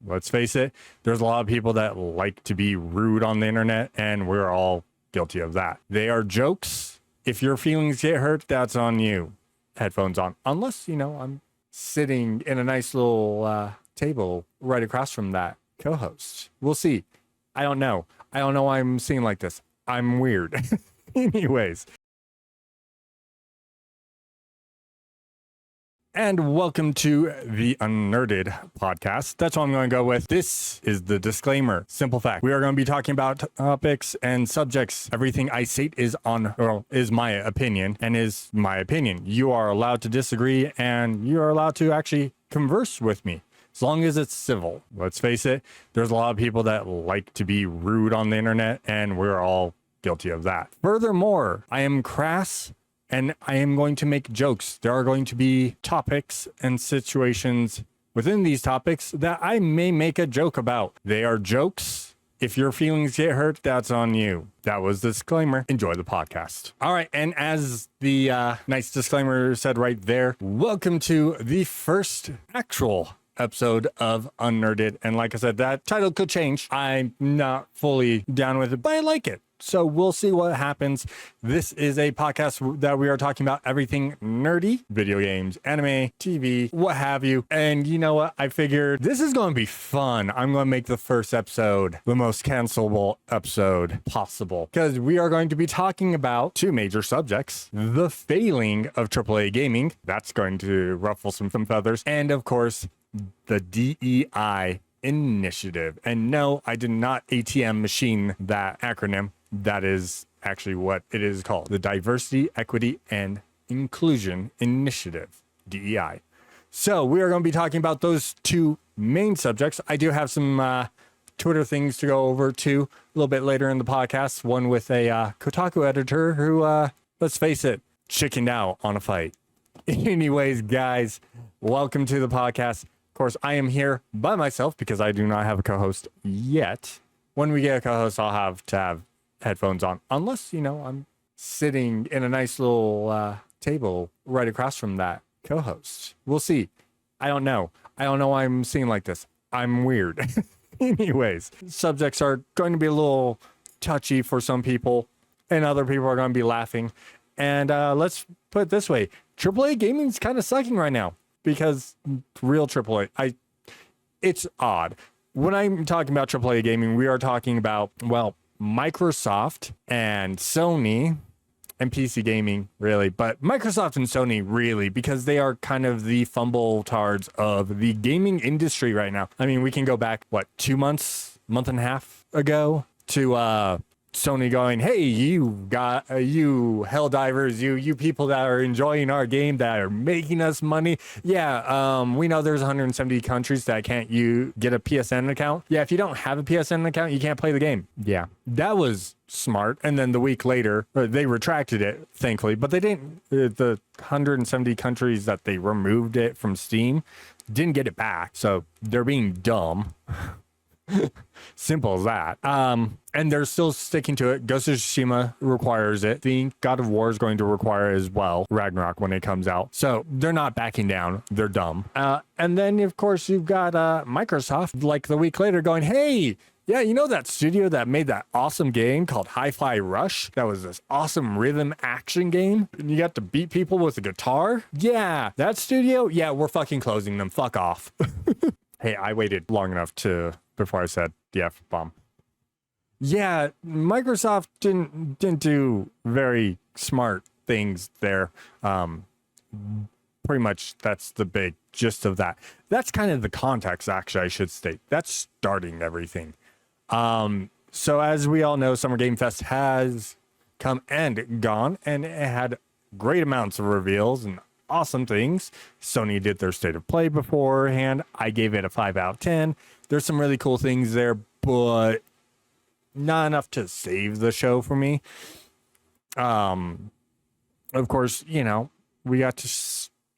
let's face it, there's a lot of people that like to be rude on the internet, and we're all guilty of that. They are jokes. If your feelings get hurt, that's on you. Headphones on. Unless, I'm sitting in a nice little table right across from that co-host. We'll see. I don't know. I don't know why I'm seeing like this. I'm weird. Anyways. And welcome to the UnNerded podcast. That's what I'm going to go with. This is the disclaimer. Simple fact. We are going to be talking about topics and subjects. Everything I state is my opinion and is my opinion. You are allowed to disagree and you are allowed to actually converse with me as long as it's civil. Let's face it, there's a lot of people that like to be rude on the internet, and we're all guilty of that. Furthermore, I am crass and I am going to make jokes. There are going to be topics and situations within these topics that I may make a joke about. They are jokes. If your feelings get hurt, that's on you. That was the disclaimer. Enjoy the podcast. All right. And as the nice disclaimer said right there, welcome to the first actual episode of UnNerded. And like I said, that title could change. I'm not fully down with it, but I like it. So we'll see what happens. This is a podcast that we are talking about everything nerdy, video games, anime, TV, what have you. And you know what? I figured this is going to be fun. I'm going to make the first episode the most cancelable episode possible, because we are going to be talking about two major subjects: the failing of AAA gaming. That's going to ruffle some feathers. And of course, the DEI initiative. And no, I did not ATM machine that acronym. That is actually what it is called. The Diversity, Equity, and Inclusion Initiative, DEI. So we are going to be talking about those two main subjects. I do have some Twitter things to go over too a little bit later in the podcast. One with a Kotaku editor who, let's face it, chickened out on a fight. Anyways, guys, welcome to the podcast. Of course, I am here by myself because I do not have a co-host yet. When we get a co-host, I'll have to have headphones on, unless I'm sitting in a nice little table right across from that co-host. We'll see. I don't know why I'm seeing like this. I'm weird. Anyways, subjects are going to be a little touchy for some people, and other people are going to be laughing. And let's put it this way: AAA gaming is kind of sucking right now, because real AAA, it's odd. When I'm talking about AAA gaming, we are talking about, well, Microsoft and Sony and PC gaming, really, but Microsoft and Sony, really, because they are kind of the fumbletards of the gaming industry right now. I mean, we can go back, 2 months, month and a half ago, to Sony going, hey, you Helldivers, you people that are enjoying our game, that are making us money. Yeah, we know there's 170 countries that can't get a PSN account. Yeah, if you don't have a PSN account, you can't play the game. Yeah, that was smart. And then the week later, they retracted it, thankfully, but they didn't. The 170 countries that they removed it from Steam didn't get it back. So they're being dumb. Simple as that. And they're still sticking to it. Ghost of Tsushima requires it. The God of War is going to require it as well, Ragnarok, when it comes out. So they're not backing down. They're dumb. And then, of course, you've got Microsoft, like the week later, going, hey, yeah, you know that studio that made that awesome game called Hi-Fi Rush? That was this awesome rhythm action game. And you got to beat people with a guitar? Yeah, that studio? Yeah, we're fucking closing them. Fuck off. Hey, I waited long enough before I said the F-bomb. Yeah, Microsoft didn't do very smart things there. Pretty much that's the big gist of that. That's kind of the context, actually, I should state. That's starting everything. So as we all know, Summer Game Fest has come and gone, and it had great amounts of reveals and awesome things. Sony did their state of play beforehand. I gave it a 5 out of 10. There's some really cool things there, but not enough to save the show for me. Of course, we got to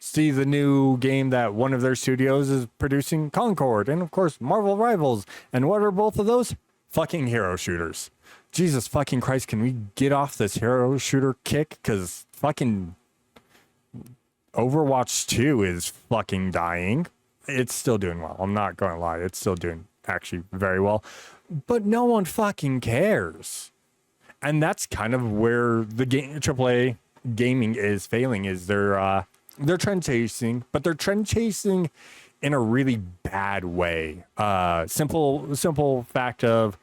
see the new game that one of their studios is producing, Concord, and of course, Marvel Rivals. And what are both of those? Fucking hero shooters. Jesus fucking Christ, can we get off this hero shooter kick? Because fucking Overwatch 2 is fucking dying. it's still doing well. I'm not going to lie. It's still doing actually very well. But no one fucking cares. And that's kind of where the AAA gaming is failing, is they're trend chasing, but they're trend chasing in a really bad way. Simple fact of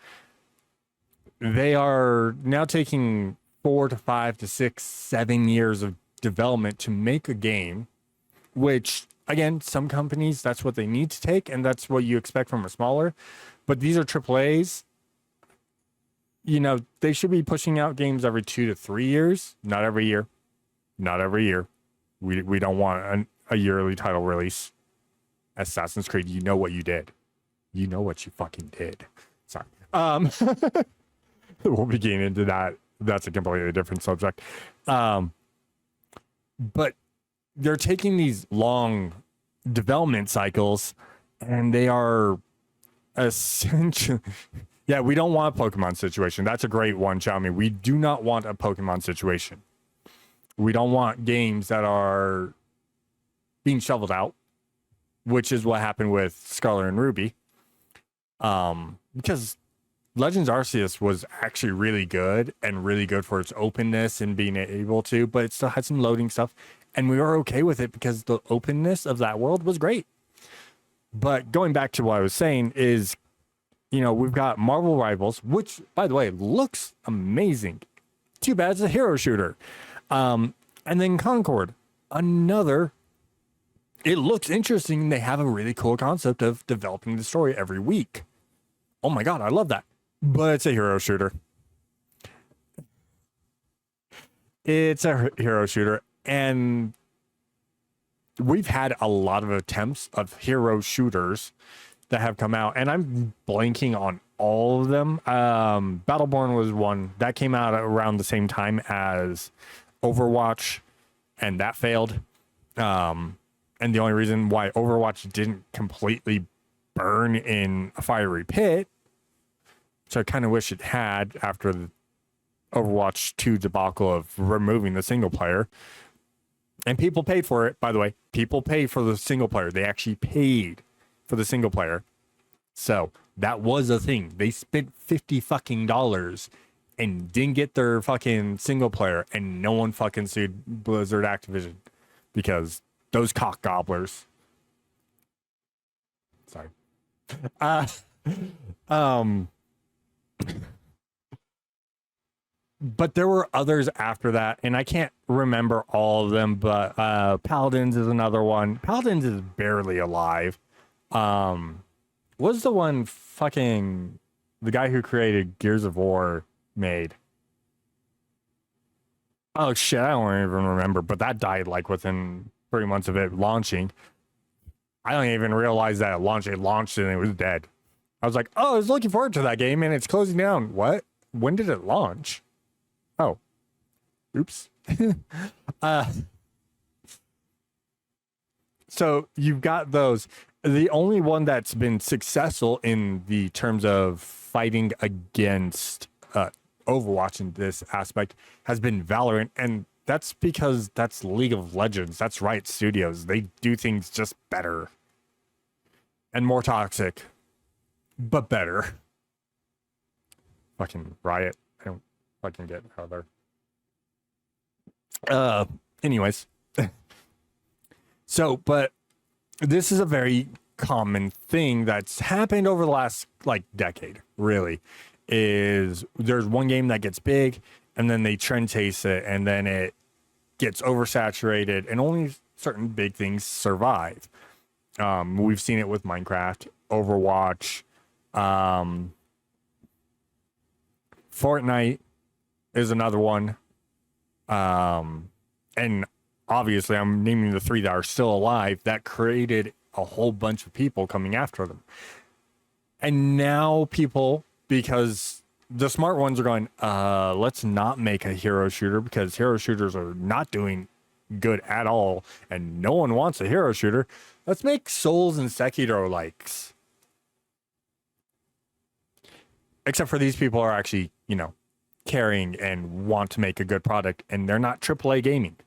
they are now taking 4 to 5 to 6, 7 years of development to make a game, which again, some companies, that's what they need to take, and that's what you expect from a smaller. But these are AAAs. You know, they should be pushing out games every 2 to 3 years, not every year. Not every year. We don't want a yearly title release. Assassin's Creed, you know what you did. You know what you fucking did. Sorry. We'll be getting into that. That's a completely different subject. But they're taking these long development cycles, and they are essentially... Yeah, we don't want a Pokemon situation. That's a great one, Xiaomi. We do not want a Pokemon situation. We don't want games that are being shoveled out, which is what happened with Scarlet and Ruby. Because Legends Arceus was actually really good and really good for its openness and being able to, but it still had some loading stuff. And we were okay with it because the openness of that world was great. But going back to what I was saying is, you know, we've got Marvel Rivals, which, by the way, looks amazing. Too bad it's a hero shooter. And then Concord, another. It looks interesting. They have a really cool concept of developing the story every week. Oh my God, I love that. But it's a hero shooter. It's a hero shooter. And we've had a lot of attempts of hero shooters that have come out, and I'm blanking on all of them. Battleborn was one that came out around the same time as Overwatch, and that failed. And the only reason why Overwatch didn't completely burn in a fiery pit, which I kind of wish it had after the Overwatch 2 debacle of removing the single player. And people paid for it, by the way. People paid for the single player. They actually paid for the single player. So that was a thing. They spent $50 fucking and didn't get their fucking single player, and no one fucking sued Blizzard Activision because those cock gobblers. Sorry. But there were others after that, and I can't remember all of them, but Paladins is another one. Paladins is barely alive. What's the one fucking the guy who created Gears of War made? Oh shit, I don't even remember, but that died like within 3 months of it launching. I don't even realize that it launched. It launched and it was dead. I was like, oh, I was looking forward to that game and it's closing down. What? When did it launch? Oh, oops. So you've got those. The only one that's been successful in the terms of fighting against Overwatch in this aspect has been Valorant, and that's because that's League of Legends. That's Riot Studios. They do things just better and more toxic, but better. Fucking Riot. I don't fucking get how they're. Anyways. So, but this is a very common thing that's happened over the last like decade, really, is there's one game that gets big and then they trend chase it and then it gets oversaturated and only certain big things survive. We've seen it with Minecraft, Overwatch, Fortnite is another one. And obviously, I'm naming the 3 that are still alive. That created a whole bunch of people coming after them. And now people, because the smart ones are going, let's not make a hero shooter because hero shooters are not doing good at all. And no one wants a hero shooter. Let's make Souls and Sekiro likes. Except for these people are actually, you know, caring and want to make a good product. And they're not AAA gaming.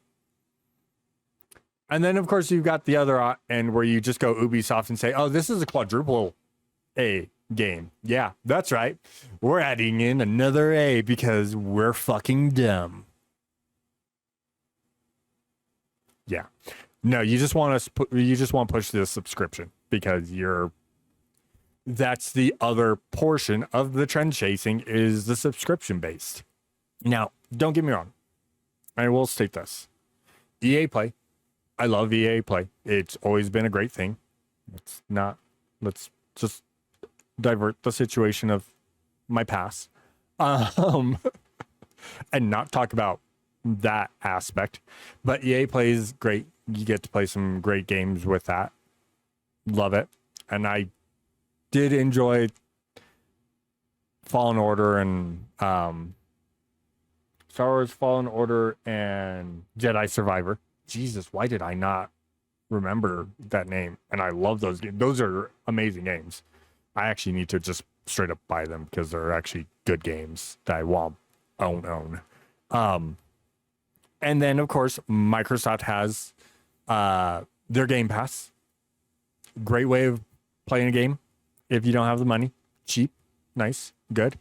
And then, of course, you've got the other end where you just go Ubisoft and say, oh, this is a quadruple A game. Yeah, that's right. We're adding in another A because we're fucking dumb. Yeah. No, you just want to push the subscription because that's the other portion of the trend chasing is the subscription based. Now, don't get me wrong. I will state this. EA Play. I love EA Play. It's always been a great thing. Let's just divert the situation of my past. And not talk about that aspect. But EA Play is great. You get to play some great games with that. Love it. And I did enjoy Fallen Order and Star Wars Fallen Order and Jedi Survivor. Jesus, why did I not remember that name? And I love those games. Those are amazing games. I actually need to just straight up buy them because they're actually good games that I want own. And then, of course, Microsoft has their Game Pass. Great way of playing a game if you don't have the money. Cheap, nice, good.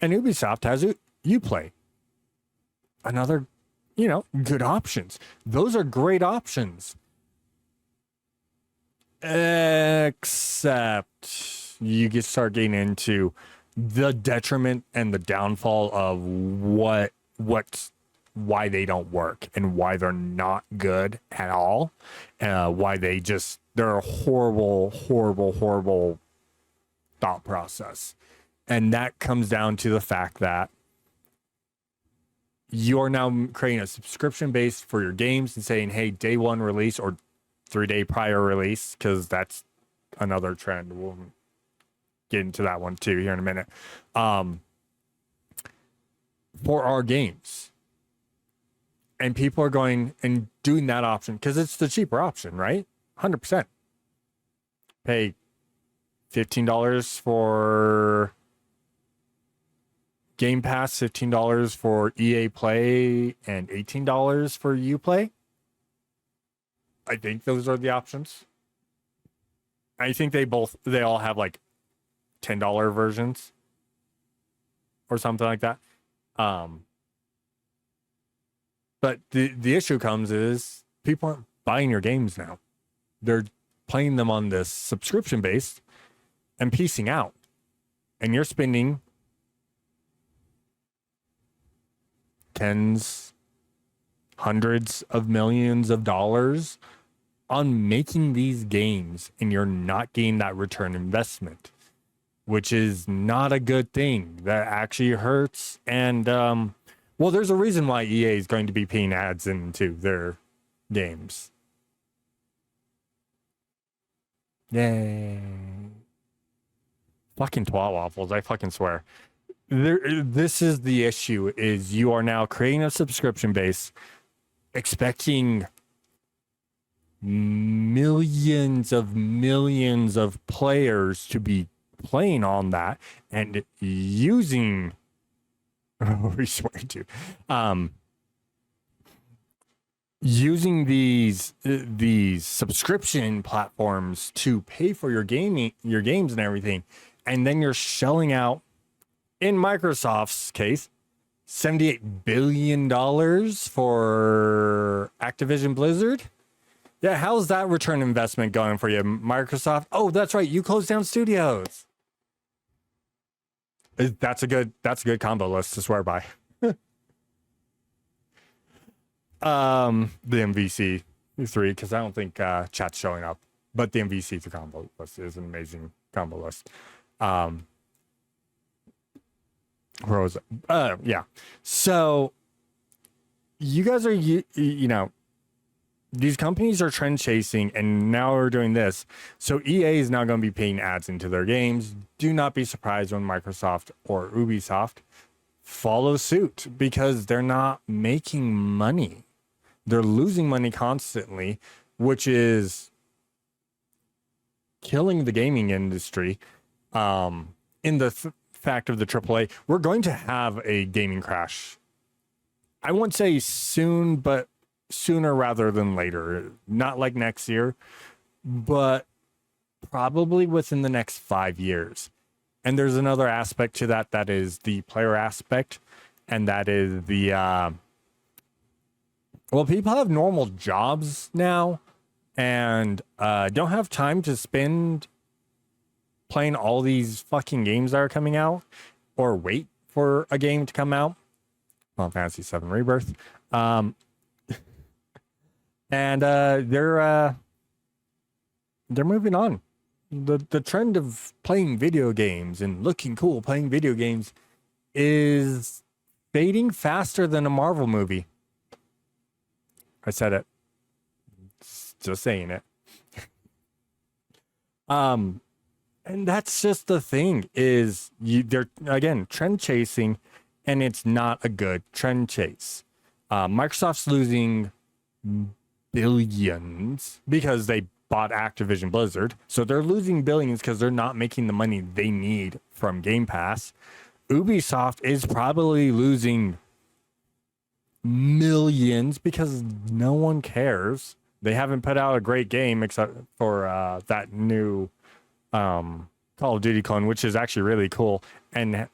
And Ubisoft has Uplay. Another, good options. Those are great options. Except you get start getting into the detriment and the downfall of why they don't work and why they're not good at all. Why they're a horrible thought process. And that comes down to the fact that you're now creating a subscription base for your games and saying, hey, day one release or 3-day prior release, because that's another trend. We'll get into that one too here in a minute. For our games. And people are going and doing that option because it's the cheaper option, right? 100%. Pay $15 for Game Pass, $15 for EA Play, and $18 for Uplay. I think those are the options. I think they all have like $10 versions or something like that. But the issue comes is people aren't buying your games now. They're playing them on this subscription base and piecing out. And you're spending tens, hundreds of millions of dollars on making these games, and you're not getting that return investment, which is not a good thing. That actually hurts. And there's a reason why EA is going to be paying ads into their games. Yay. Fucking twat waffles, I fucking swear. This is the issue, is you are now creating a subscription base, expecting millions of players to be playing on that and using using these subscription platforms to pay for your games and everything, and then you're shelling out, in Microsoft's case, $78 billion for Activision Blizzard. Yeah, how's that return investment going for you, Microsoft? Oh, that's right, you closed down studios. That's a good combo list to swear by. The MVC 3, because I don't think chat's showing up, but the MVC 3 combo list is an amazing combo list. Where was it? Yeah. So you guys are, these companies are trend chasing, and now we're doing this. So EA is now going to be paying ads into their games. Do not be surprised when Microsoft or Ubisoft follow suit, because they're not making money. They're losing money constantly, which is killing the gaming industry. In the fact of the AAA, we're going to have a gaming crash. I won't say soon, but sooner rather than later. Not like next year, but probably within the next 5 years. And there's another aspect to that, that is the player aspect, and that is the well, people have normal jobs now and don't have time to spend playing all these fucking games that are coming out or wait for a game to come out. Final Fantasy VII Rebirth. And they're moving on. The trend of playing video games and looking cool playing video games is fading faster than a Marvel movie. I said it. Just saying it. And that's just the thing, is they're again trend chasing, and it's not a good trend chase. Microsoft's losing billions because they bought Activision Blizzard. So they're losing billions because they're not making the money they need from Game Pass. Ubisoft is probably losing millions because no one cares. They haven't put out a great game except for that new Call of Duty clone, which is actually really cool and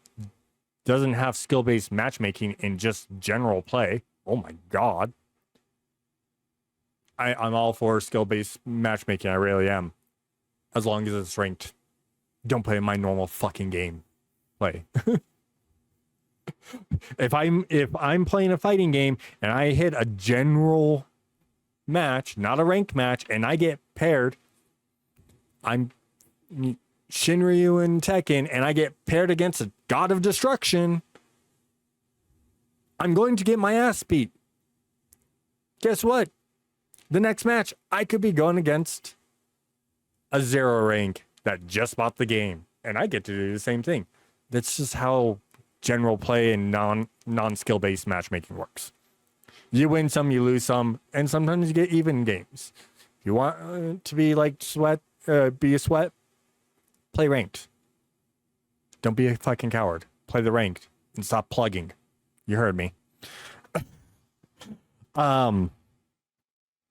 doesn't have skill-based matchmaking in just general play. Oh my god. I'm all for skill-based matchmaking. I really am. As long as it's ranked. Don't play my normal fucking game. Play. If I'm playing a fighting game and I hit a general match, not a ranked match, and I get paired, I'm Shinryu and Tekken, and I get paired against a god of destruction, I'm going to get my ass beat. Guess what? The next match, I could be going against a 0 rank that just bought the game, and I get to do the same thing. That's just how general play and non-skill based matchmaking works. You win some, you lose some, and sometimes you get even games. If you want to be like be a sweat, play ranked. Don't be a fucking coward. Play the ranked and stop plugging. You heard me.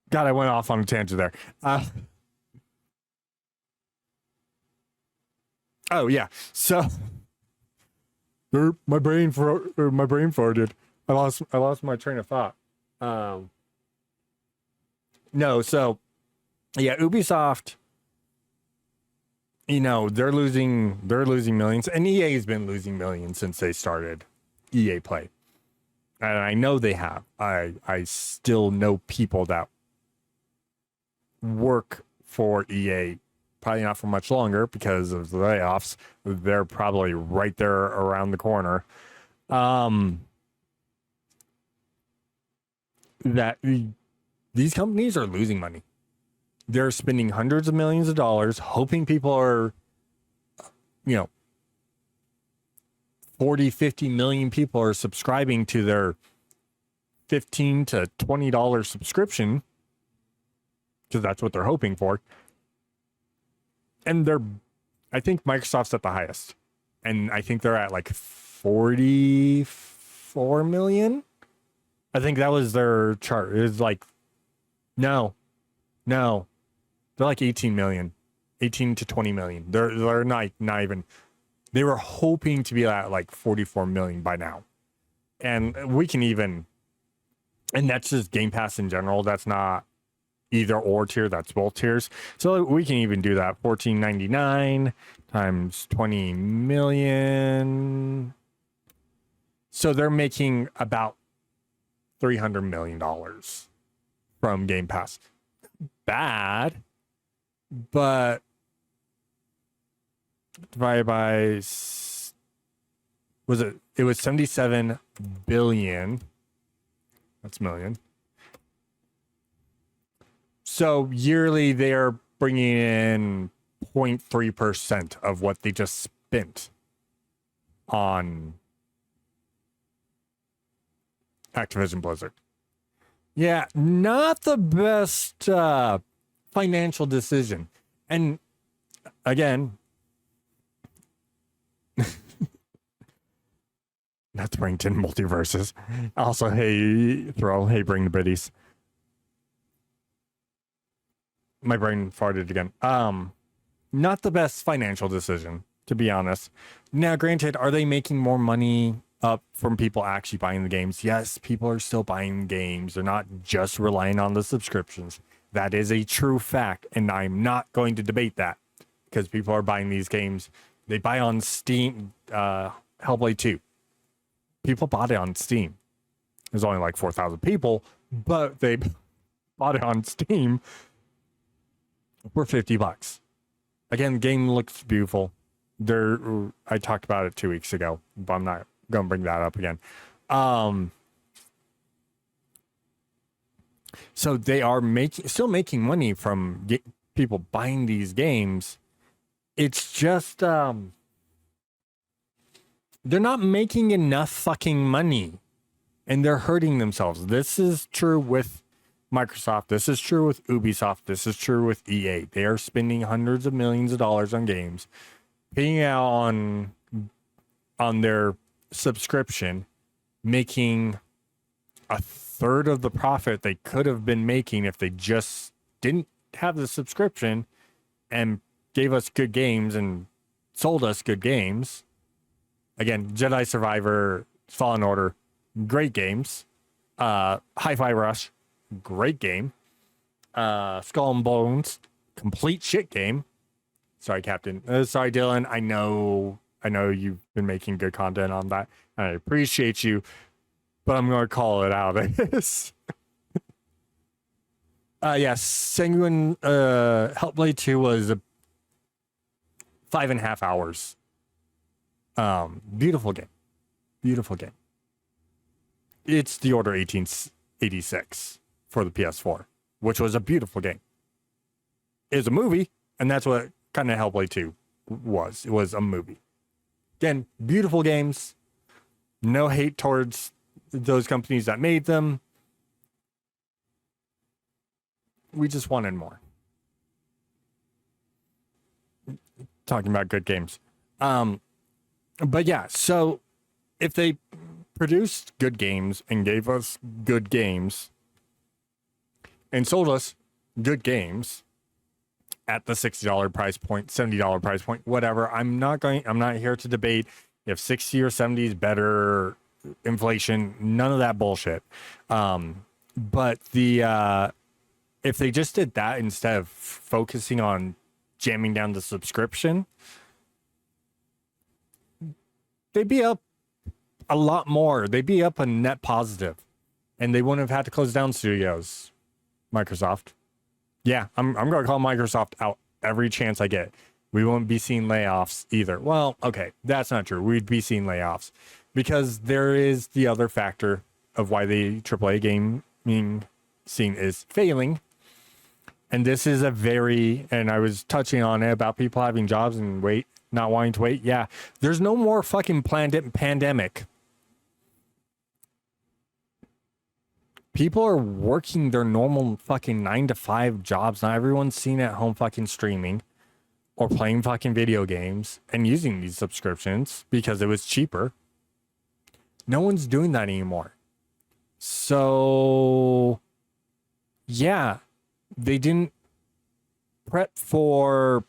God, I went off on a tangent there. Oh yeah, so my brain farted. I lost my train of thought. No, so yeah, Ubisoft. You know, they're losing millions, and EA's been losing millions since they started EA Play, and I know they have. I still know people that work for EA, probably not for much longer because of the layoffs. They're probably right there around the corner. That these companies are losing money. They're spending hundreds of millions of dollars hoping people are, 40, 50 million people are subscribing to their $15 to $20 subscription, because that's what they're hoping for. And I think Microsoft's at the highest. And I think they're at like 44 million. I think that was their chart. It was like, no. They're like 18 million, 18 to 20 million. They're not even, they were hoping to be at like 44 million by now. And we can even, and that's just Game Pass in general. That's not either or tier, that's both tiers. So we can even do that. $14.99 times 20 million. So they're making about $300 million from Game Pass. Bad, but divided by, it was 77 billion. That's million. So yearly they're bringing in 0.3% of what they just spent on Activision Blizzard. Yeah, not the best financial decision. And again, not to bring 10 multiverses. Also, hey, bring the biddies. My brain farted again. Not the best financial decision, to be honest. Now, granted, are they making more money up from people actually buying the games? Yes, people are still buying games. They're not just relying on the subscriptions. That is a true fact, and I'm not going to debate that because people are buying these games. They buy on Steam, Hellblade 2. People bought it on Steam. There's only like 4,000 people, but they bought it on Steam for $50. Again, the game looks beautiful. I talked about it 2 weeks ago, but I'm not going to bring that up again. So they are still making money from people buying these games. It's just they're not making enough fucking money, and they're hurting themselves. This is true with Microsoft. This is true with Ubisoft. This is true with EA. They are spending hundreds of millions of dollars on games, paying out on their subscription, making a third of the profit they could have been making if they just didn't have the subscription and gave us good games and sold us good games. Again, Jedi Survivor, Fallen Order, great games. Hi-Fi Rush, great game. Skull and Bones, complete shit game. Sorry, Captain. Sorry, Dylan. I know you've been making good content on that. I appreciate you, but I'm going to call it out. Yes, Sanguine Hellblade 2 was 5.5 hours. Beautiful game. Beautiful game. It's the Order 1886 for the PS4, which was a beautiful game. It was a movie, and that's what kind of Hellblade 2 was. It was a movie. Again, beautiful games. No hate towards those companies that made them. We just wanted more. Talking about good games. But yeah, so if they produced good games and gave us good games and sold us good games at the $60 price point, $70 price point, whatever, I'm not here to debate if 60 or 70 is better, inflation, none of that bullshit. But if they just did that instead of focusing on jamming down the subscription, they'd be up a lot more. They'd be up a net positive, and they wouldn't have had to close down studios. Microsoft. Yeah, I'm going to call Microsoft out every chance I get. We won't be seeing layoffs either. Well, okay, that's not true. We'd be seeing layoffs because there is the other factor of why the AAA gaming scene is failing. And this is and I was touching on it about people having jobs and not wanting to wait. Yeah, there's no more fucking pandemic. People are working their normal fucking 9-to-5 jobs. Not everyone's seen at home fucking streaming or playing fucking video games and using these subscriptions because it was cheaper. No one's doing that anymore. So, yeah, they didn't prep for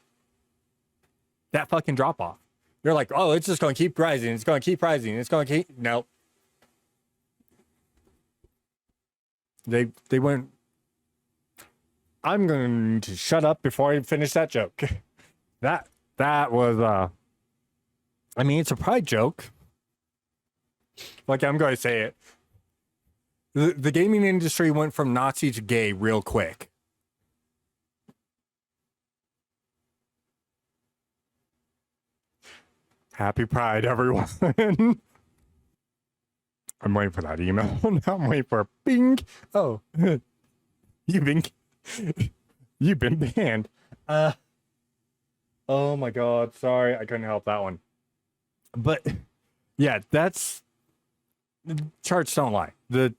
that fucking drop off. They're like, oh, it's just going to keep rising. It's going to keep rising. It's going to keep. No. They went. I'm going to shut up before I finish that joke. That was I mean, it's a pride joke. Like, I'm going to say it. The gaming industry went from Nazi to gay real quick. Happy Pride, everyone. I'm waiting for that email. Now I'm waiting for a bing. Oh, you've been banned. Oh my God. Sorry, I couldn't help that one. But yeah, charts don't lie. The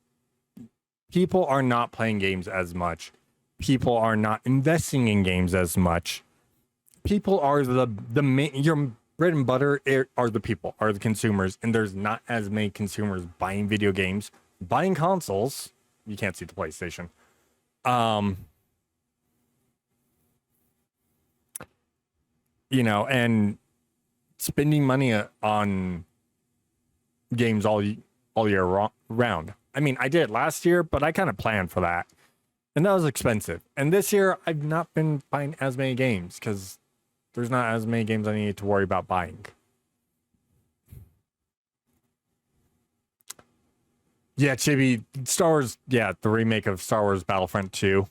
people are not playing games as much. People are not investing in games as much. People are the main, your bread and butter are the people, are the consumers, and there's not as many consumers buying video games, buying consoles. You can't see the PlayStation. and spending money on games all year round. I mean, I did it last year, but I kind of planned for that, and that was expensive. And this year, I've not been buying as many games because there's not as many games I need to worry about buying. Yeah, Chibi, Star Wars, yeah, the remake of Star Wars Battlefront 2.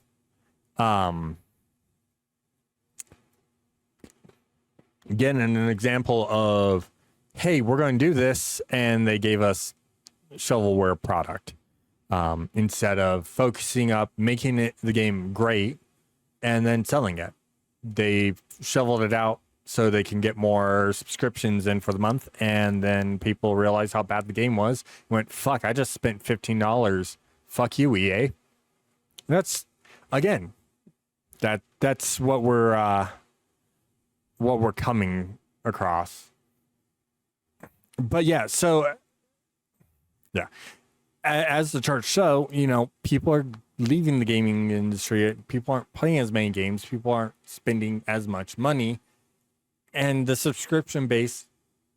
Again, an example of, hey, we're going to do this, and they gave us shovelware product instead of focusing up, making the game great, and then selling it. They shoveled it out so they can get more subscriptions in for the month, and then people realized how bad the game was. Went, fuck, I just spent $15. Fuck you, EA. That's, again, that's what we're coming across. But yeah, so yeah, as the charts show, people are leaving the gaming industry. People aren't playing as many games. People aren't spending as much money, and the subscription base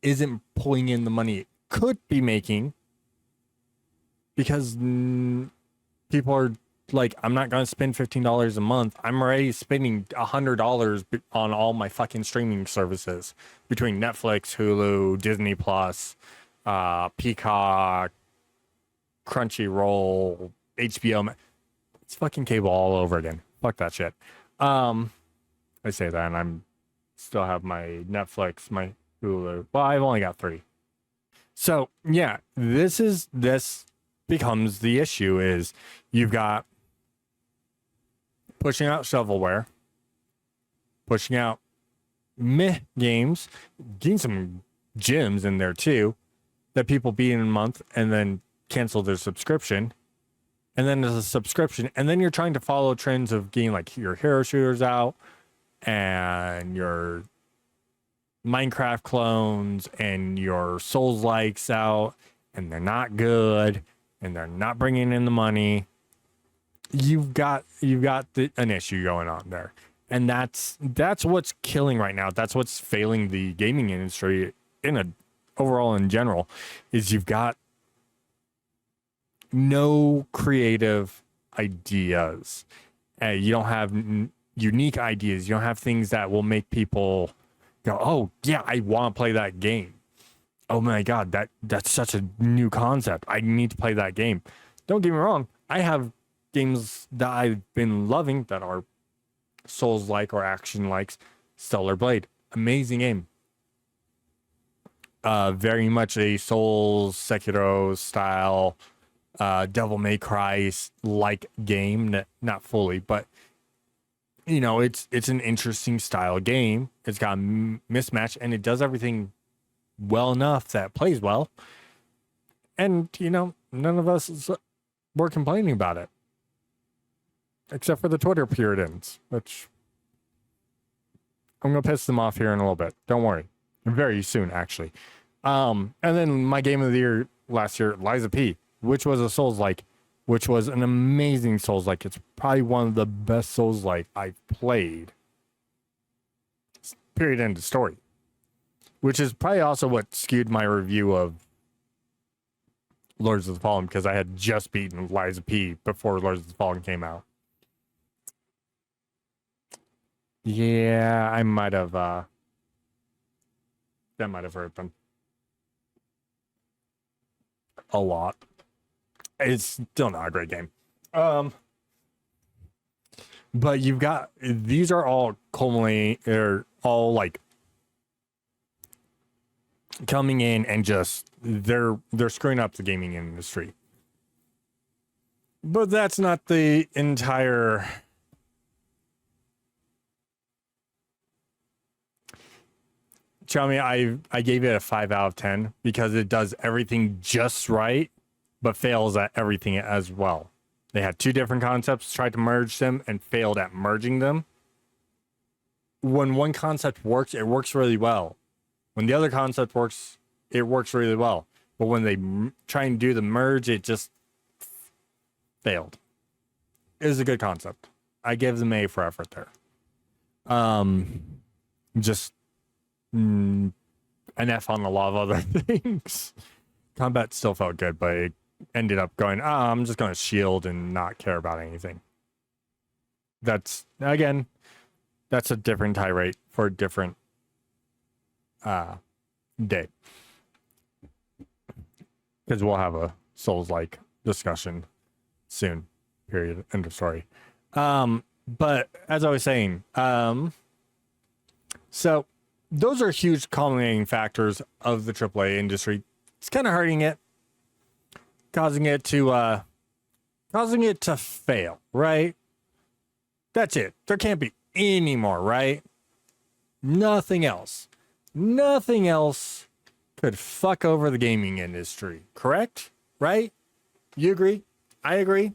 isn't pulling in the money it could be making because people are like, I'm not going to spend $15 a month. I'm already spending $100 on all my fucking streaming services between Netflix, Hulu, Disney Plus, Peacock, Crunchyroll, HBO. It's fucking cable all over again. Fuck that shit. I say that, and I'm still have my Netflix, my Hulu. Well, I've only got 3. So yeah, this becomes the issue. Is you've got pushing out shovelware, pushing out meh games, getting some gyms in there too, that people beat in a month and then cancel their subscription. And then there's a subscription, and then you're trying to follow trends of getting like your hero shooters out and your Minecraft clones and your Souls likes out, and they're not good and they're not bringing in the money. You've got an issue going on there, and that's what's killing right now. That's what's failing the gaming industry overall in general, is you've got no creative ideas. You don't have unique ideas. You don't have things that will make people go, oh yeah, I want to play that game. Oh my god, that's such a new concept. I need to play that game. Don't get me wrong, I have games that I've been loving that are Souls-like or action-likes. Stellar Blade, amazing game. Very much a Souls, Sekiro style, Devil May Cry like game. Not fully, but it's an interesting style game. It's got a mismatch, and it does everything well enough that it plays well. And none of us were complaining about it, except for the Twitter Puritans, which I'm gonna piss them off here in a little bit. Don't worry, very soon actually. And then my game of the year last year, Lies of P, which was a Souls-like, which was an amazing Souls-like. It's probably one of the best Souls-like I've played. Period. End of story. Which is probably also what skewed my review of Lords of the Fallen, because I had just beaten Lies of P before Lords of the Fallen came out. Yeah, I might have, that might have hurt them a lot. It's still not a great game. But you've got, these are all they're all like coming in and just, they're screwing up the gaming industry. But that's not the entire Xiaomi. I gave it a 5 out of 10 because it does everything just right, but fails at everything as well. They had 2 different concepts, tried to merge them, and failed at merging them. When one concept works, it works really well. When the other concept works, it works really well. But when they try and do the merge, it just failed. It was a good concept. I give them A for effort there. Just an F on a lot of other things. Combat still felt good, but it ended up going, I'm just going to shield and not care about anything. That's, again, that's a different tirade for a different day. Because we'll have a Souls-like discussion soon. Period. End of story. But as I was saying, so those are huge culminating factors of the AAA industry. It's kind of hurting it, causing it to fail, right? That's it. There can't be any more, right? Nothing else could fuck over the gaming industry, correct? Right? You agree? I agree.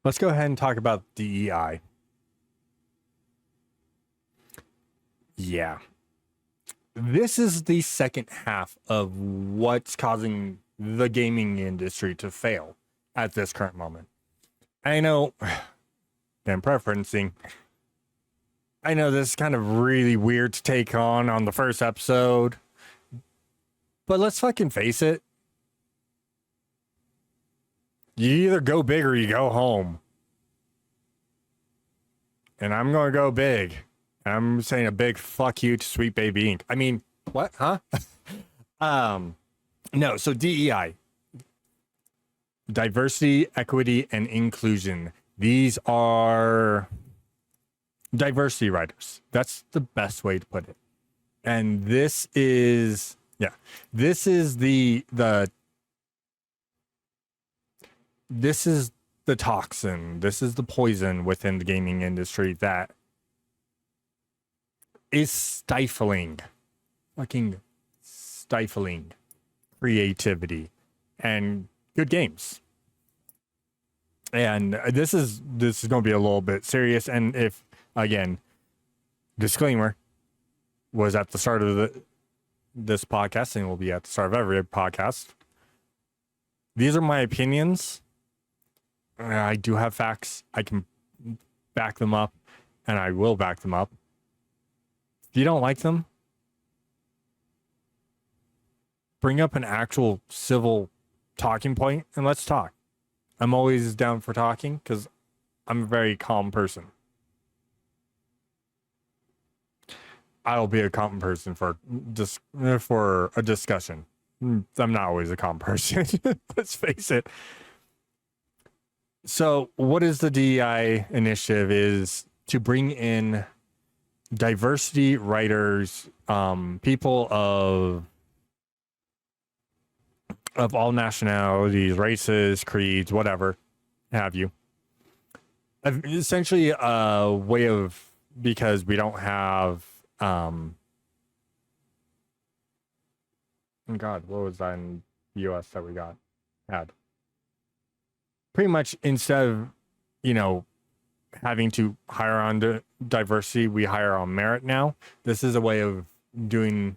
Let's go ahead and talk about DEI. Yeah. This is the second half of what's causing the gaming industry to fail at this current moment. I know, I'm preferencing. I know this is kind of really weird to take on the first episode, but let's fucking face it. You either go big or you go home. And I'm going to go big. I'm saying a big fuck you to Sweet Baby Inc. I mean, what? Huh? No, so DEI. Diversity, equity, and inclusion. These are diversity writers. That's the best way to put it. And this is the toxin. This is the poison within the gaming industry that is fucking stifling creativity and good games. And this is going to be a little bit serious. And if, again, disclaimer, was at the start of this podcast and will be at the start of every podcast. These are my opinions. I do have facts. I can back them up, and I will back them up. If you don't like them, bring up an actual civil talking point and let's talk. I'm always down for talking because I'm a very calm person. I'll be a calm person for a discussion. I'm not always a calm person. Let's face it. So what is the DEI initiative is to bring in diversity writers, people of all nationalities, races, creeds, whatever have you. Essentially a way of, because we don't have, God, what was that in the US that we had? Pretty much instead of, having to hire on diversity, we hire on merit now. This is a way of doing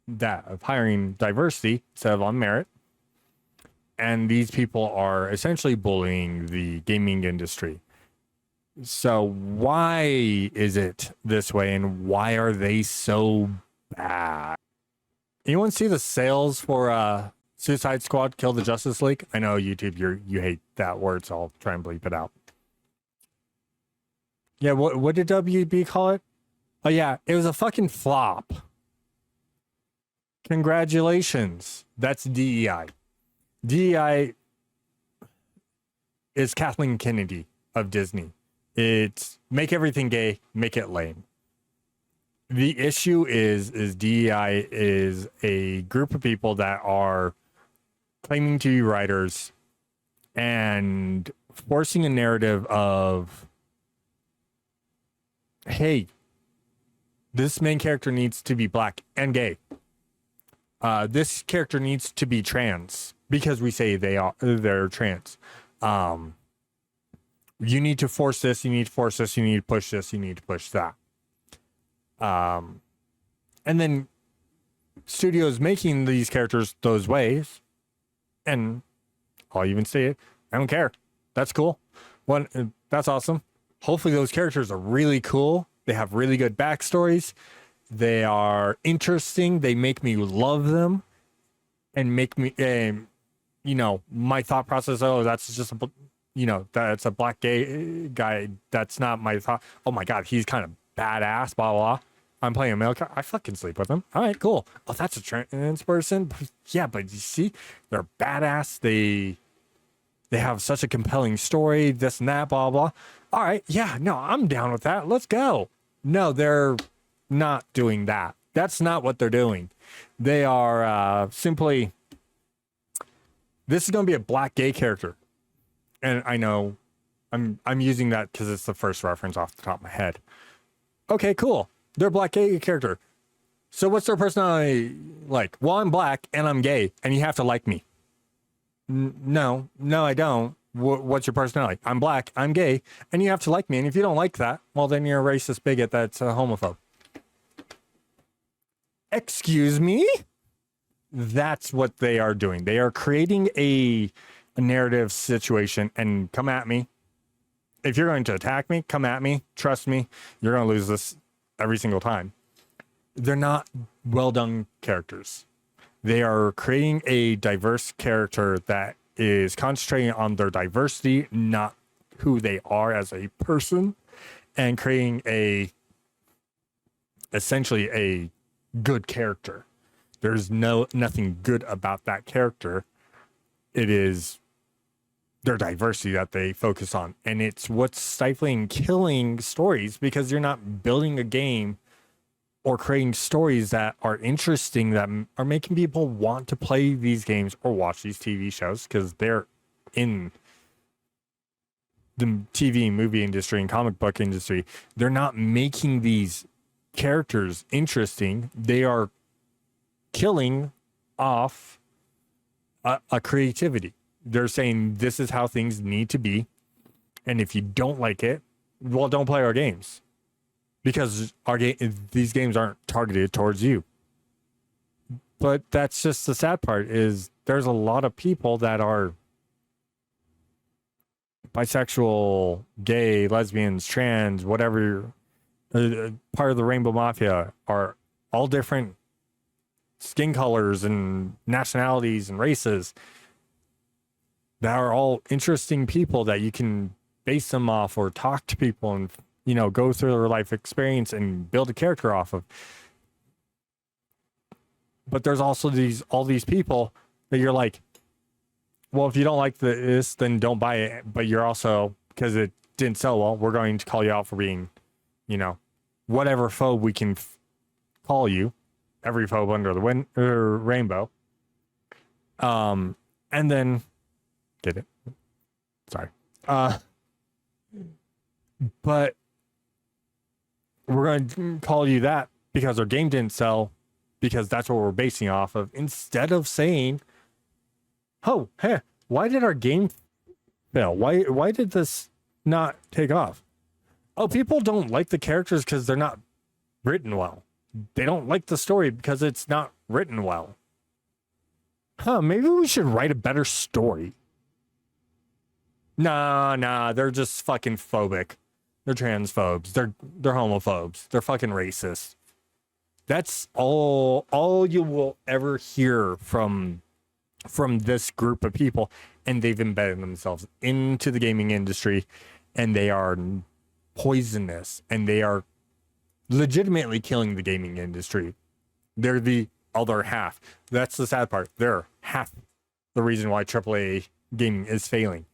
that, of hiring diversity instead of on merit. And these people are essentially bullying the gaming industry. So why is it this way, and why are they so bad? Anyone see the sales for Suicide Squad Kill the Justice League? I know YouTube, you hate that word, so I'll try and bleep it out. Yeah, what did WB call it? Oh yeah, it was a fucking flop. Congratulations. That's DEI. DEI is Kathleen Kennedy of Disney. It's make everything gay, make it lame. The issue is DEI is a group of people that are claiming to be writers and forcing a narrative of, hey, this main character needs to be black and gay. This character needs to be trans because we say they're trans. You need to force this, you need to force this, you need to push this, you need to push that. And then studios making these characters those ways, and I'll even say it, I don't care. That's cool. That's awesome. Hopefully those characters are really cool. They have really good backstories. They are interesting. They make me love them and make me, my thought process, oh, that's just that's a black gay guy. That's not my thought. Oh my God, he's kind of badass, blah, blah, blah. I'm playing a male character. I fucking sleep with him. All right, cool. Oh, that's a trans person. Yeah, but you see, they're badass. They have such a compelling story, this and that, blah, blah. All right, yeah, no, I'm down with that. Let's go. No, they're not doing that. That's not what they're doing. They are simply, this is going to be a black gay character. And I know I'm using that because it's the first reference off the top of my head. Okay, cool. They're a black gay character. So what's their personality like? Well, I'm black and I'm gay and you have to like me. No, I don't. What's your personality? I'm black, I'm gay, and you have to like me. And if you don't like that, well, then you're a racist bigot that's a homophobe. Excuse me? That's what they are doing. They are creating a narrative situation, and come at me. If you're going to attack me, come at me. Trust me, you're going to lose this every single time. They're not well done characters. They are creating a diverse character that is concentrating on their diversity, not who they are as a person, and creating essentially a good character. There's nothing good about that character. It is their diversity that they focus on. And it's what's stifling, killing stories, because you're not building a game or creating stories that are interesting, that are making people want to play these games or watch these TV shows, because they're in the TV, movie industry, and comic book industry. They're not making these characters interesting. They are killing off a creativity. They're saying this is how things need to be, and if you don't like it, well, don't play our games, because these games aren't targeted towards you. But that's just the sad part, is there's a lot of people that are bisexual, gay, lesbians, trans, whatever, part of the Rainbow Mafia, are all different skin colors and nationalities and races, that are all interesting people that you can base them off, or talk to people and, go through their life experience and build a character off of. But there's also all these people that you're like, well, if you don't like this, then don't buy it. But you're also, because it didn't sell well, we're going to call you out for being, whatever phobe we can call you. Every phobe under the rainbow. And then, get it? Sorry. But we're going to call you that because our game didn't sell, because that's what we're basing off of, instead of saying, oh, hey, why did our game fail? Why did this not take off? Oh, people don't like the characters because they're not written well. They don't like the story because it's not written well. Maybe we should write a better story. Nah, they're just fucking phobic. They're transphobes. They're homophobes. They're fucking racist. That's all you will ever hear from this group of people, and they've embedded themselves into the gaming industry, and they are poisonous, and they are legitimately killing the gaming industry. They're the other half. That's the sad part. They're half the reason why AAA gaming is failing.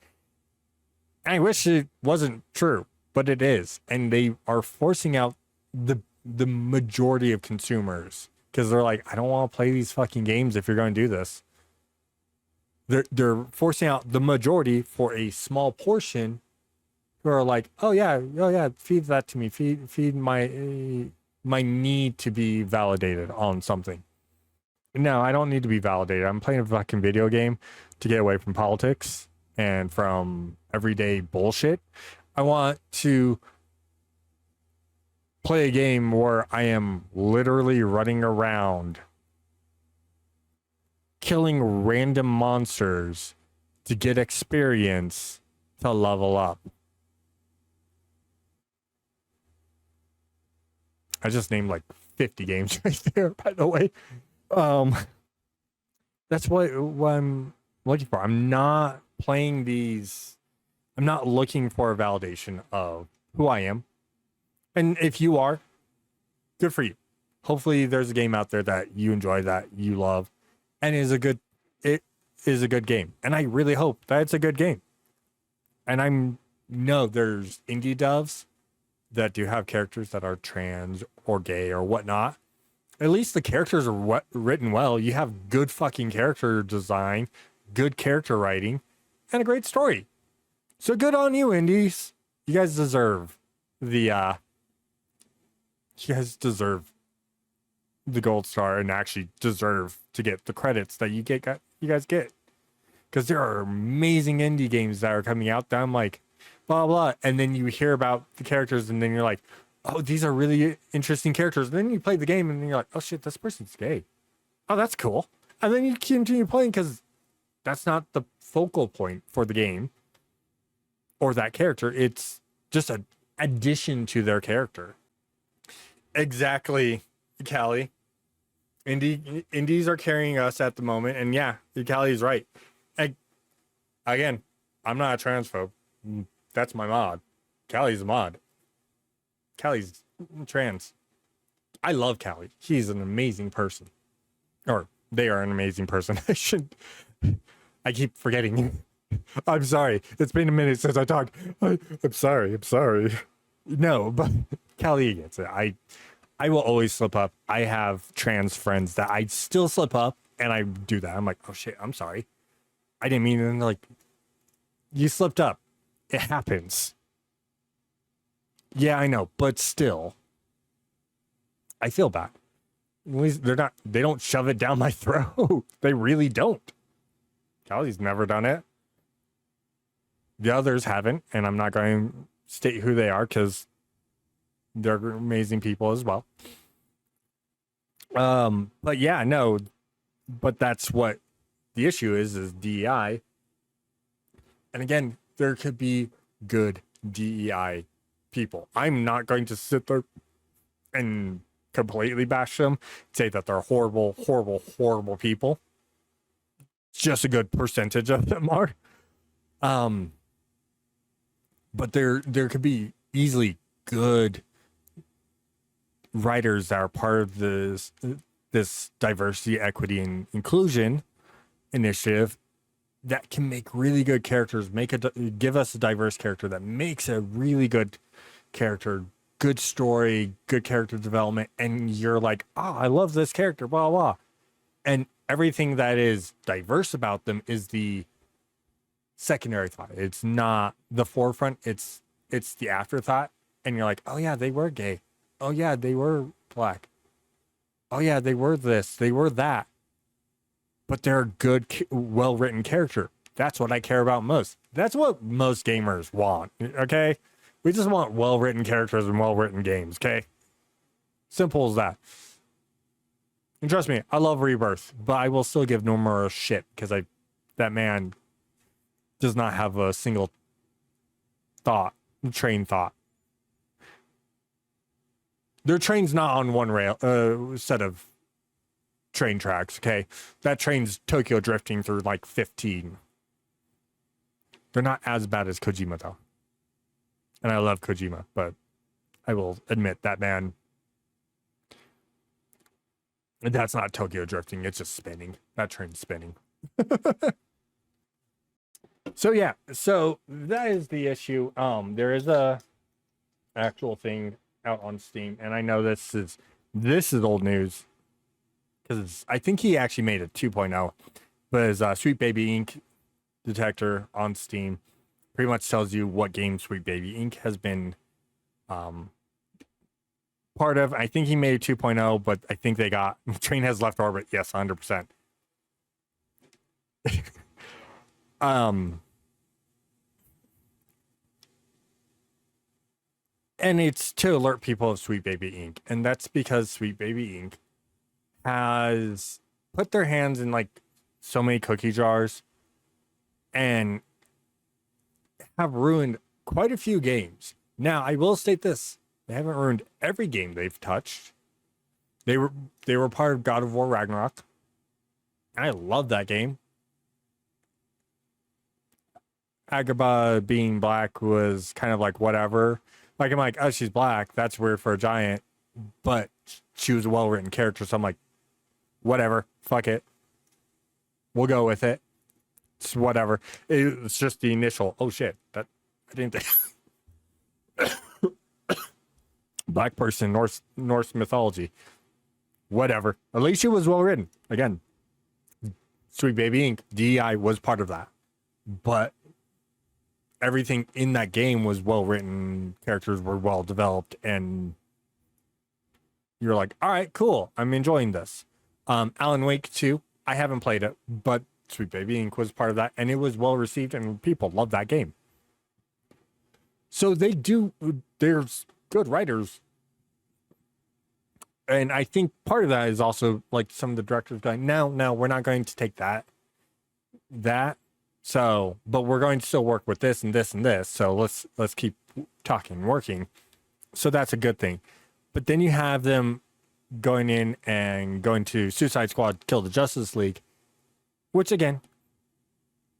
I wish it wasn't true, but it is. And they are forcing out the majority of consumers, because they're like, I don't want to play these fucking games if you're going to do this. They're forcing out the majority for a small portion who are like, oh yeah, feed that to me. Feed my need to be validated on something. No, I don't need to be validated. I'm playing a fucking video game to get away from politics and from everyday bullshit. I want to play a game where I am literally running around killing random monsters to get experience to level up. I just named like 50 games right there, by the way. That's what I'm looking for. I'm not playing these. I'm not looking for a validation of who I am. And if you are, good for you. Hopefully there's a game out there that you enjoy, that you love, and it is a good game. And I really hope that it's a good game. And there's indie devs that do have characters that are trans or gay or whatnot. At least the characters are written well. You have good fucking character design, good character writing, and a great story. So good on you, indies. You guys deserve the gold star, and actually deserve to get the credits that you guys get. Because there are amazing indie games that are coming out that I'm like, blah, blah. And then you hear about the characters and then you're like, oh, these are really interesting characters. And then you play the game and then you're like, oh shit, this person's gay. Oh, that's cool. And then you continue playing because that's not the focal point for the game or that character. It's just an addition to their character. Exactly, Callie. Indies are carrying us at the moment. And yeah, Callie's right. Again, I'm not a transphobe. That's my mod. Callie's a mod. Callie's trans. I love Callie. He's an amazing person. Or they are an amazing person. I keep forgetting. I'm sorry. It's been a minute since I talked. I'm sorry. No, but Callie gets it. I will always slip up. I have trans friends that I still slip up, and I do that. I'm like, oh shit, I'm sorry. I didn't mean it. And they're like, you slipped up. It happens. Yeah, I know, but still, I feel bad. At least they don't shove it down my throat. They really don't. Callie's never done it. The others haven't, and I'm not going to state who they are because they're amazing people as well. But yeah, no, but that's what the issue is DEI. And again, there could be good DEI people. I'm not going to sit there and completely bash them, say that they're horrible, horrible, horrible people. Just a good percentage of them are. But there could be easily good writers that are part of this diversity, equity, and inclusion initiative that can make really good characters, give us a diverse character that makes a really good character, good story, good character development, and you're like, oh, I love this character, blah, blah. And everything that is diverse about them is the secondary thought. It's not the forefront, it's the afterthought. And you're like, oh yeah, they were gay. Oh yeah, they were black. Oh yeah, they were this, they were that. But they're a good, well-written character. That's what I care about most. That's what most gamers want, okay? We just want well-written characters and well-written games, okay? Simple as that. And trust me, I love Rebirth, but I will still give Nomura shit because that man does not have a single train thought. Their train's not on one set of train tracks, okay? That train's Tokyo drifting through like 15. They're not as bad as Kojima though. And I love Kojima, but I will admit that man, that's not Tokyo drifting, it's just spinning. That train's spinning. So yeah, so that is the issue. There is a actual thing out on Steam, and I know this is old news because I think he actually made a 2.0, but his Sweet Baby Inc. detector on Steam pretty much tells you what game Sweet Baby Inc. has been part of. I think he made a 2.0, but I think they got Train has left orbit. Yes, 100%. And it's to alert people of Sweet Baby Inc. And that's because Sweet Baby Inc. has put their hands in like so many cookie jars, and have ruined quite a few games. Now, I will state this: they haven't ruined every game they've touched. They were part of God of War Ragnarok. I love that game. Agrabah being black was kind of like whatever. Like, I'm like, oh, she's black. That's weird for a giant. But she was a well-written character, so I'm like, whatever. Fuck it. We'll go with it. It's whatever. It's just the initial, oh shit. That I didn't think. Black person, Norse mythology. Whatever. At least she was well-written. Again, Sweet Baby Inc. DEI was part of that. But everything in that game was well written, characters were well developed, and you're like, all right, cool, I'm enjoying this. Alan Wake 2, I haven't played it, but Sweet Baby Inc. was part of that, and it was well received, and people love that game. So there's good writers. And I think part of that is also like some of the directors going, no, we're not going to take that. So, but we're going to still work with this and this and this. So let's keep talking, working. So that's a good thing. But then you have them going in and going to Suicide Squad, Kill the Justice League, which again,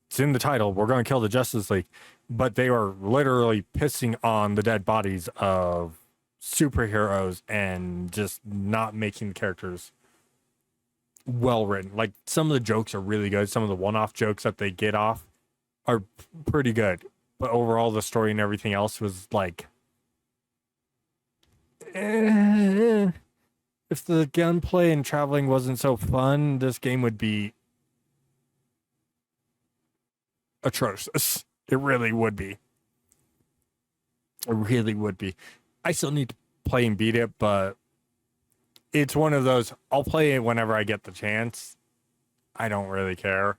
it's in the title. We're going to kill the Justice League, but they are literally pissing on the dead bodies of superheroes and just not making the characters well written. Like, some of the jokes are really good. Some of the one-off jokes that they get off are pretty good, but overall the story and everything else was like, if the gunplay and traveling wasn't so fun, this game would be atrocious. It really would be. It really would be. I still need to play and beat it, but it's one of those, I'll play it whenever I get the chance. I don't really care.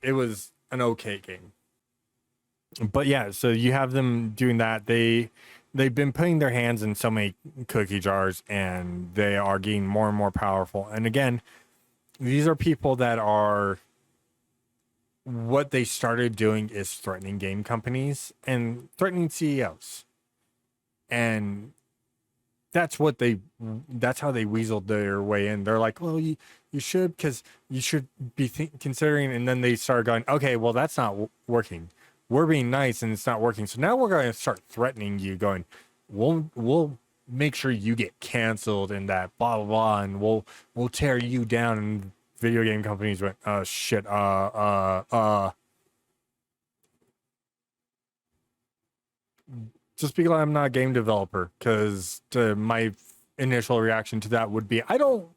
It was an okay game. But yeah, so you have them doing that. They've been putting their hands in so many cookie jars, and they are getting more and more powerful. And again, these are people that are, what they started doing is threatening game companies and threatening CEOs. And that's how they weaseled their way in. They're like, well, you should, because you should be considering. And then they started going, okay, well, that's not working. We're being nice and it's not working. So now we're going to start threatening you, going, we'll make sure you get canceled and that blah, blah, blah. And we'll tear you down. And video game companies went, oh shit. Just because I'm not a game developer, because my initial reaction to that would be, I don't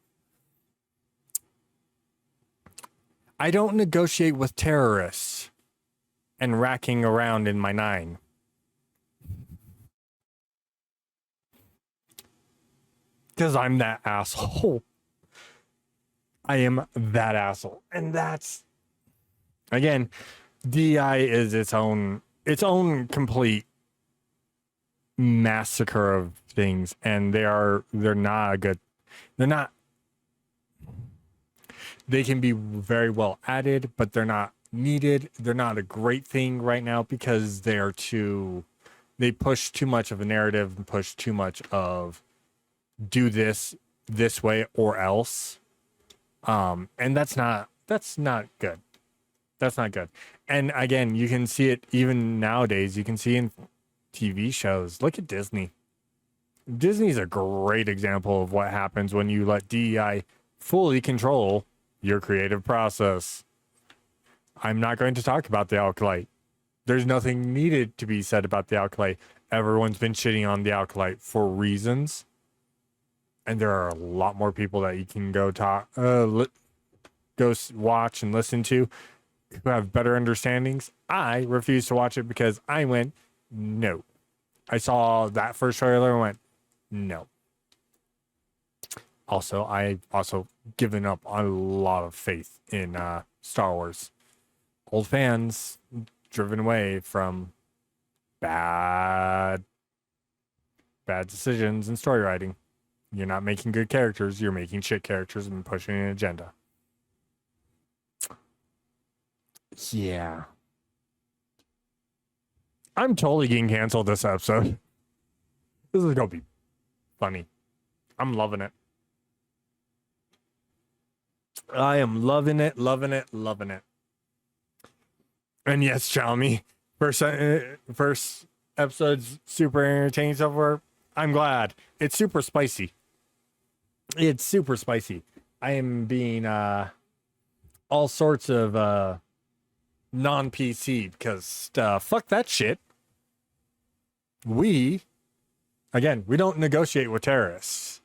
negotiate with terrorists and racking around in my 9. Because I'm that asshole. I am that asshole. And that's, again, DI is its own complete massacre of things, and they're not they can be very well added, but they're not needed. They're not a great thing right now because they push too much of a narrative and push too much of do this way or else. And that's not good. That's not good. And again, you can see it even nowadays. You can see in TV shows. Look at Disney. Disney's a great example of what happens when you let DEI fully control your creative process. I'm not going to talk about the Alkalite. There's nothing needed to be said about the Alkalite. Everyone's been shitting on the Alkalite for reasons. And there are a lot more people that you can go watch and listen to who have better understandings. I refuse to watch it because I went, no. I saw that first trailer and went, no. Also, I've given up on a lot of faith in Star Wars. Old fans driven away from bad decisions in story writing. You're not making good characters. You're making shit characters and pushing an agenda. Yeah. I'm totally getting canceled this episode. This is going to be funny. I'm loving it. I am loving it, loving it, loving it. And yes, Xiaomi, first episode's super entertaining so far. I'm glad. It's super spicy. It's super spicy. I am being all sorts of non-PC because fuck that shit. We don't negotiate with terrorists.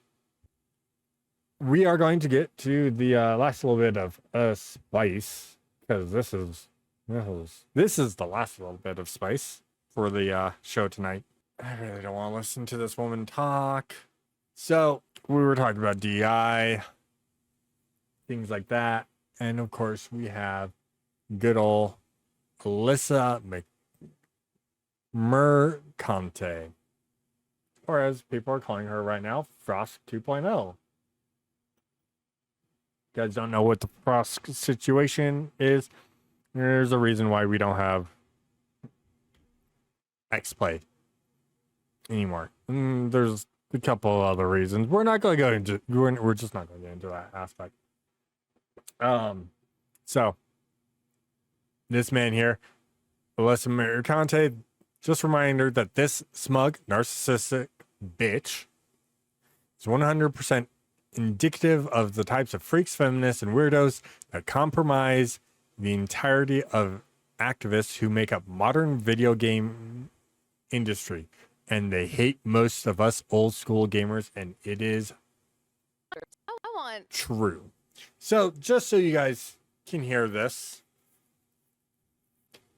We are going to get to the last little bit of spice because this is the last little bit of spice for the show tonight. I really don't want to listen to this woman talk. So we were talking about DI, things like that, and of course we have good old Alyssa Mercante, or as people are calling her right now, Frost 2.0. You guys don't know what the Frost situation is. There's a reason why we don't have X-Play anymore. There's a couple other reasons. We're not going to go into. We're just not going to get into that aspect. So this man here, Alyssa Mercante, just a reminder that this smug, narcissistic bitch is 100% indicative of the types of freaks, feminists, and weirdos that compromise the entirety of activists who make up modern video game industry. And they hate most of us old school gamers, and it is true. So just so you guys can hear this,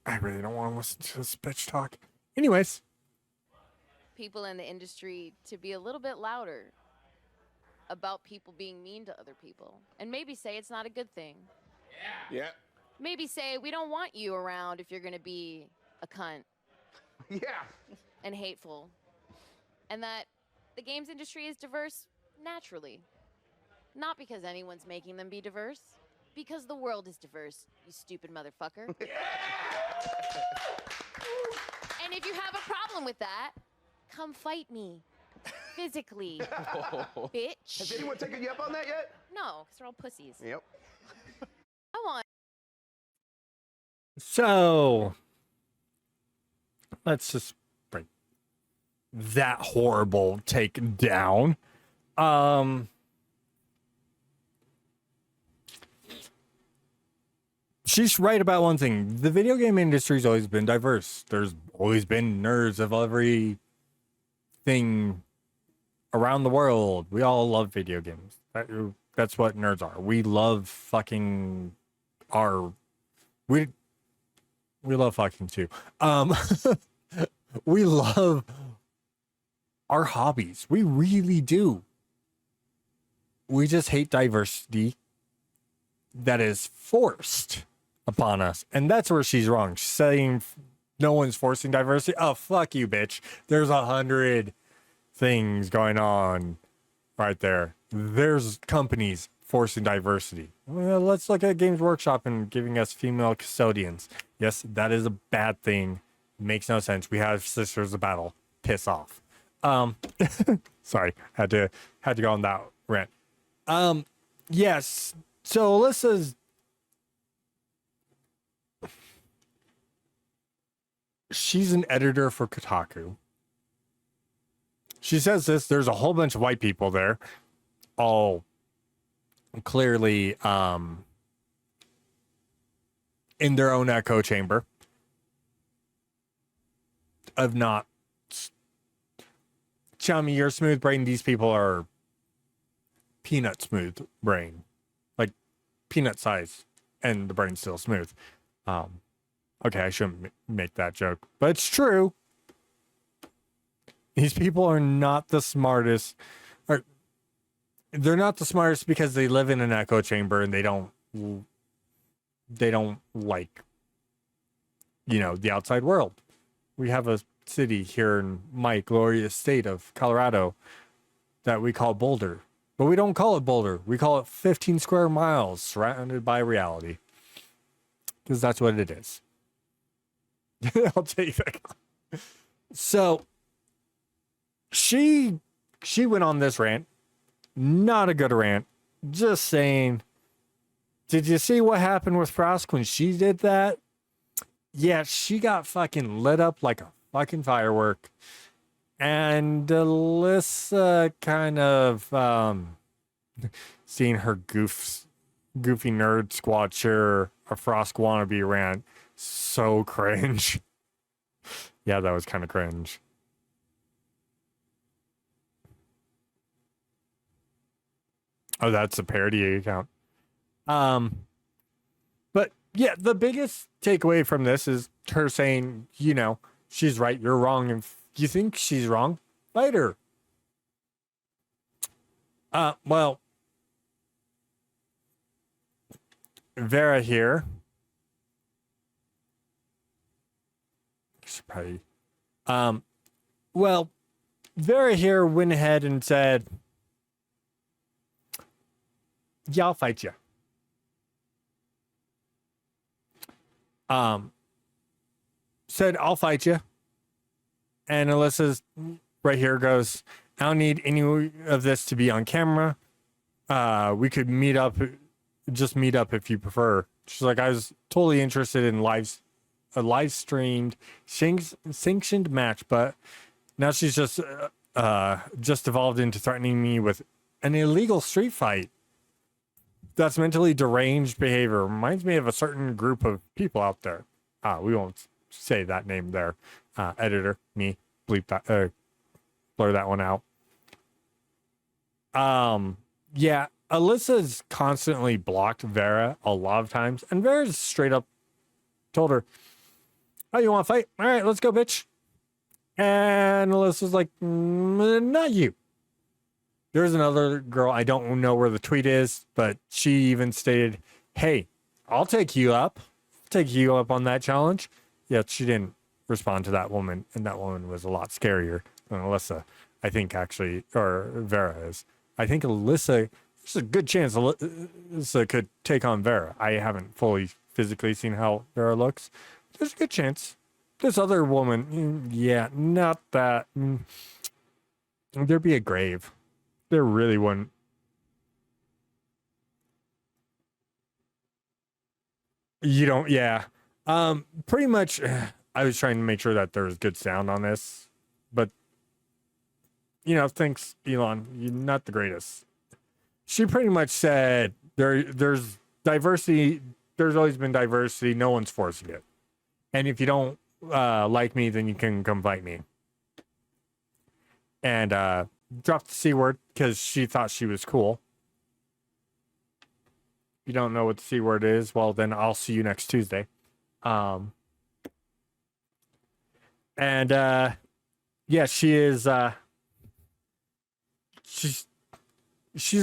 I really don't want to listen to this bitch talk. Anyways, people in the industry to be a little bit louder about people being mean to other people, and maybe say it's not a good thing. Yeah. Maybe say we don't want you around if you're going to be a cunt. Yeah. And hateful. And that the games industry is diverse naturally. Not because anyone's making them be diverse. Because the world is diverse, you stupid motherfucker. And if you have a problem with that, come fight me. Physically. Bitch. Has anyone taken you up on that yet? No, because they're all pussies. Yep. I want. so let's just break that horrible take down. She's right about one thing. The video game industry's always been diverse. There's always been nerds of everything around the world. We all love video games. That's what nerds are. We love fucking we love fucking too. We love our hobbies. We really do. We just hate diversity that is forced upon us. And that's where she's wrong. She's saying no one's forcing diversity. Oh, fuck you, bitch. There's 100 things going on right there. There's companies forcing diversity. Well, let's look at Games Workshop and giving us female custodians. Yes, that is a bad thing. Makes no sense. We have Sisters of Battle. Piss off. Sorry, had to go on that rant. Yes. So Alyssa's she's an editor for Kotaku. She says this, there's a whole bunch of white people there, all clearly in their own echo chamber of not Chummy, you're smooth brain. These people are peanut smooth brain, like peanut size, and the brain's still smooth. Okay, I shouldn't make that joke, but it's true. These people are not the smartest. Or they're not the smartest because they live in an echo chamber and they don't like, the outside world. We have a city here in my glorious state of Colorado that we call Boulder, but we don't call it Boulder. We call it 15 square miles surrounded by reality. because that's what it is. I'll take that. So she went on this rant. Not a good rant. Just saying, did you see what happened with Frost when she did that? Yeah, she got fucking lit up like a fucking firework. And Alyssa kind of seeing her goofy nerd squad cheer a Frost wannabe rant. So cringe. Yeah, that was kind of cringe. Oh, that's a parody account. But yeah, the biggest takeaway from this is her saying, you know, she's right, you're wrong. If you think she's wrong, fight her. Well, Vera here. Should probably, well, Vera here went ahead and said, yeah, I'll fight you. Said, I'll fight you. And Alyssa's right here goes, I don't need any of this to be on camera. We could meet up, just meet up if you prefer. She's like, I was totally interested in a live streamed sanctioned match, but now she's just evolved into threatening me with an illegal street fight. That's mentally deranged behavior. Reminds me of a certain group of people out there. We won't say that name there. Editor, me, bleep that, blur that one out. Yeah, Alyssa's constantly blocked Vera a lot of times, and Vera's straight up told her, oh, you want to fight? All right, let's go, bitch. And Alyssa's like, not you. There's another girl, I don't know where the tweet is, but she even stated, hey, I'll take you up. Take you up on that challenge. Yeah, she didn't respond to that woman, and that woman was a lot scarier than Alyssa, I think, actually, or Vera is. I think Alyssa, there's a good chance Alyssa could take on Vera. I haven't fully physically seen how Vera looks. There's a good chance. This other woman, yeah, not that. There'd be a grave. There really wouldn't. You don't, yeah. Pretty much, I was trying to make sure that there was good sound on this, but, you know, thanks, Elon, you're not the greatest. She pretty much said, there's diversity, there's always been diversity, no one's forcing it. And if you don't like me, then you can come fight me. And dropped the C word because she thought she was cool. If you don't know what the C word is, well, then I'll see you next Tuesday. And yeah, she is, she's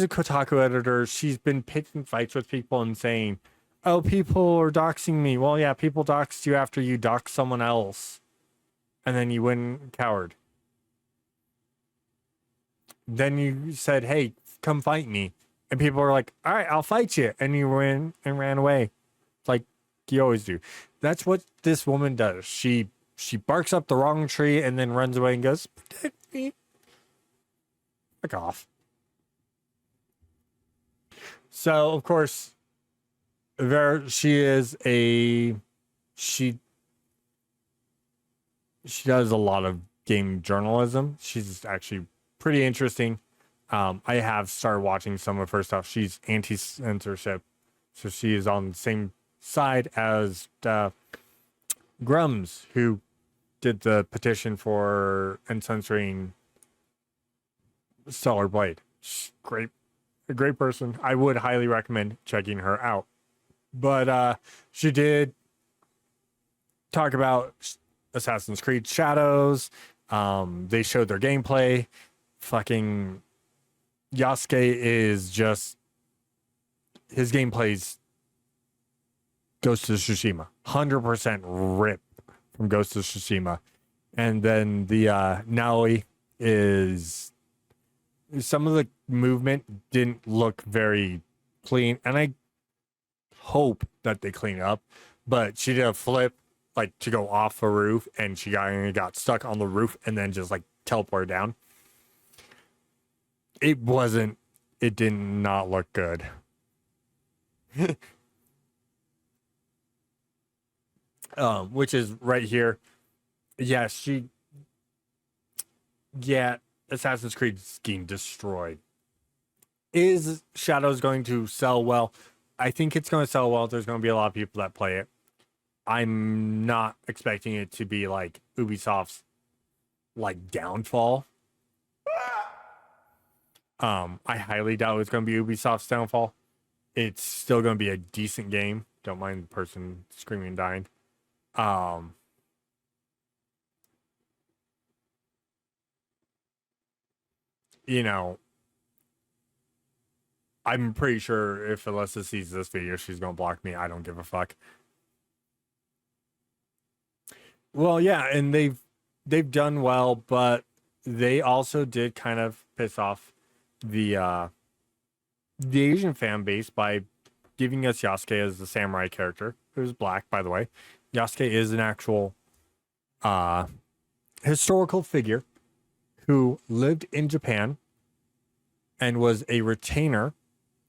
a Kotaku editor. She's been picking fights with people and saying, oh, people are doxing me. Well, yeah, people doxed you after you doxed someone else. And then you went coward. Then you said, hey, come fight me. And people are like, all right, I'll fight you. And you went and ran away. Like you always do. That's what this woman does. She barks up the wrong tree and then runs away and goes, protect me. Fuck off. So, of course, she does a lot of game journalism. She's actually pretty interesting. I have started watching some of her stuff. She's anti-censorship, so she is on the same side as Grums, who did the petition for uncensoring Stellar Blade. She's a great person. I would highly recommend checking her out. But she did talk about Assassin's Creed Shadows. They showed their gameplay. Fucking Yasuke is just, his gameplay's Ghost of Tsushima. 100% rip from Ghost of Tsushima. And then the Naoi is, some of the movement didn't look very clean. And I hope that they clean it up. but she did a flip like to go off a roof, and she got stuck on the roof and then just like teleported down. It did not look good. Which is right here. Yeah, Assassin's Creed scheme destroyed. Is Shadows going to sell well? I think it's going to sell well. There's going to be a lot of people that play it. I'm not expecting it to be like Ubisoft's like downfall. I highly doubt it's going to be Ubisoft's downfall. It's still going to be a decent game. Don't mind the person screaming and dying. You know, I'm pretty sure if Alyssa sees this video, she's going to block me. I don't give a fuck. Well, yeah, and they've done well, but they also did kind of piss off the Asian fan base by giving us Yasuke as the samurai character, who's black, by the way. Yasuke is an actual historical figure who lived in Japan and was a retainer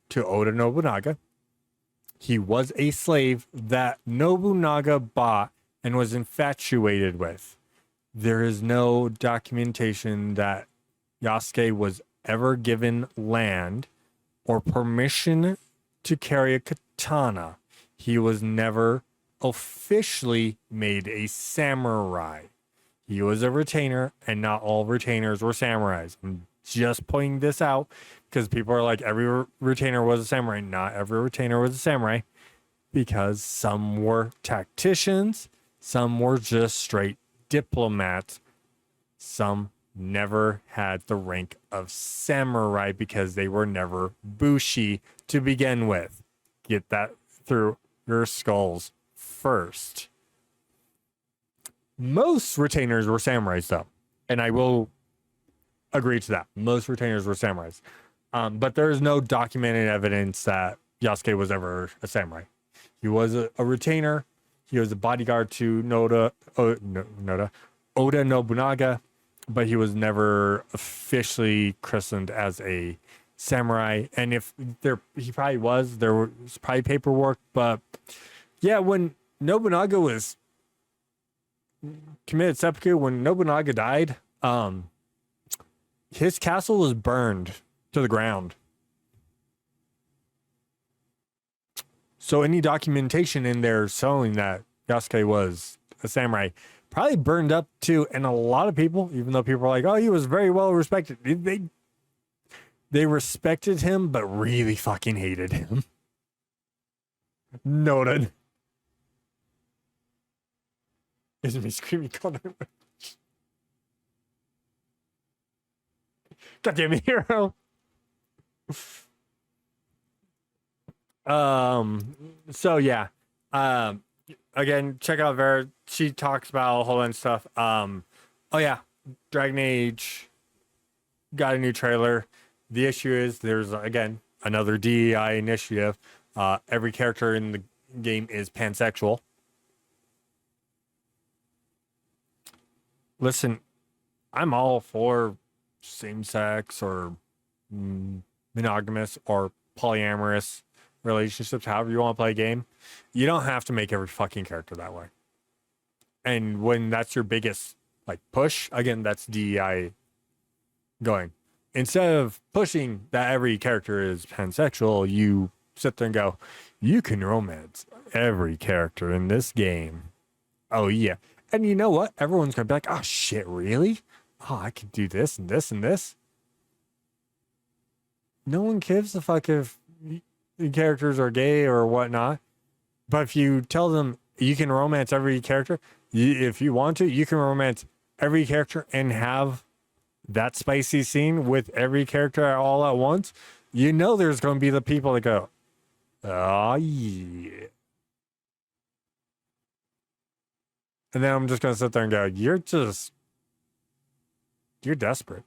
to Oda Nobunaga. He was a slave that Nobunaga bought and was infatuated with. There is no documentation that Yasuke was ever given land or permission to carry a katana. He was never officially made a samurai. He was a retainer, and not all retainers were samurais. I'm just pointing this out because people are like, every retainer was a samurai. Not every retainer was a samurai, because some were tacticians, some were just straight diplomats, some never had the rank of samurai because they were never bushi to begin with. Get that through your skulls first. Most retainers were samurais, though, and I will agree to that. Most retainers were samurais, but there is no documented evidence that Yasuke was ever a samurai. He was a retainer. He was a bodyguard to Oda Nobunaga, but he was never officially christened as a samurai. And if he probably was, there was probably paperwork. But yeah, when Nobunaga was committed seppuku, when Nobunaga died, his castle was burned to the ground. So any documentation in there showing that Yasuke was a samurai probably burned up too. And a lot of people, even though people are like, oh, he was very well respected, they respected him, but really fucking hated him. Noted. Isn't me screaming color? Goddamn it, hero. So yeah. Again, check out Vera. She talks about a whole bunch of stuff. Oh yeah, Dragon Age got a new trailer. The issue is there's again another DEI initiative. Every character in the game is pansexual. Listen, I'm all for same-sex or monogamous or polyamorous relationships, however you want to play a game. You don't have to make every fucking character that way. And when that's your biggest like push, again, that's DEI going. Instead of pushing that every character is pansexual, you sit there and go, you can romance every character in this game. Oh yeah. And you know what? Everyone's gonna be like, oh shit, really? Oh, I could do this and this and this. No one gives a fuck if the characters are gay or whatnot. But if you tell them you can romance every character, if you want to, you can romance every character and have that spicy scene with every character all at once. You know there's going to be the people that go, oh yeah. And then I'm just going to sit there and go, you're desperate.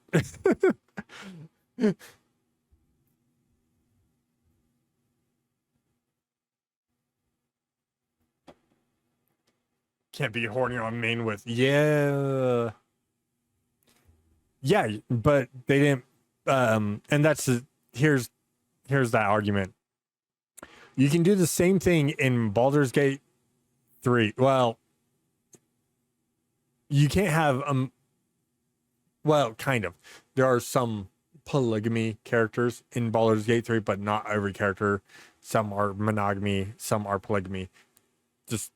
can't be horny on main with. Yeah, but they didn't. And that's here's that argument. You can do the same thing in Baldur's Gate 3. Well, you can't have well, kind of. There are some polygamy characters in Baldur's Gate 3, but not every character. Some are monogamy, some are polygamy. Just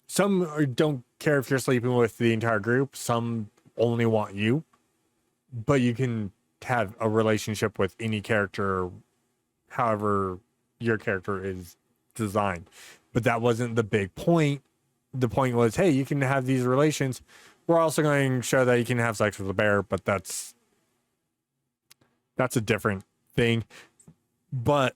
some don't care if you're sleeping with the entire group. Some only want you. But you can have a relationship with any character, however your character is designed. But that wasn't the big point. The point was, hey, you can have these relations. We're also going to show that you can have sex with a bear, but that's a different thing. But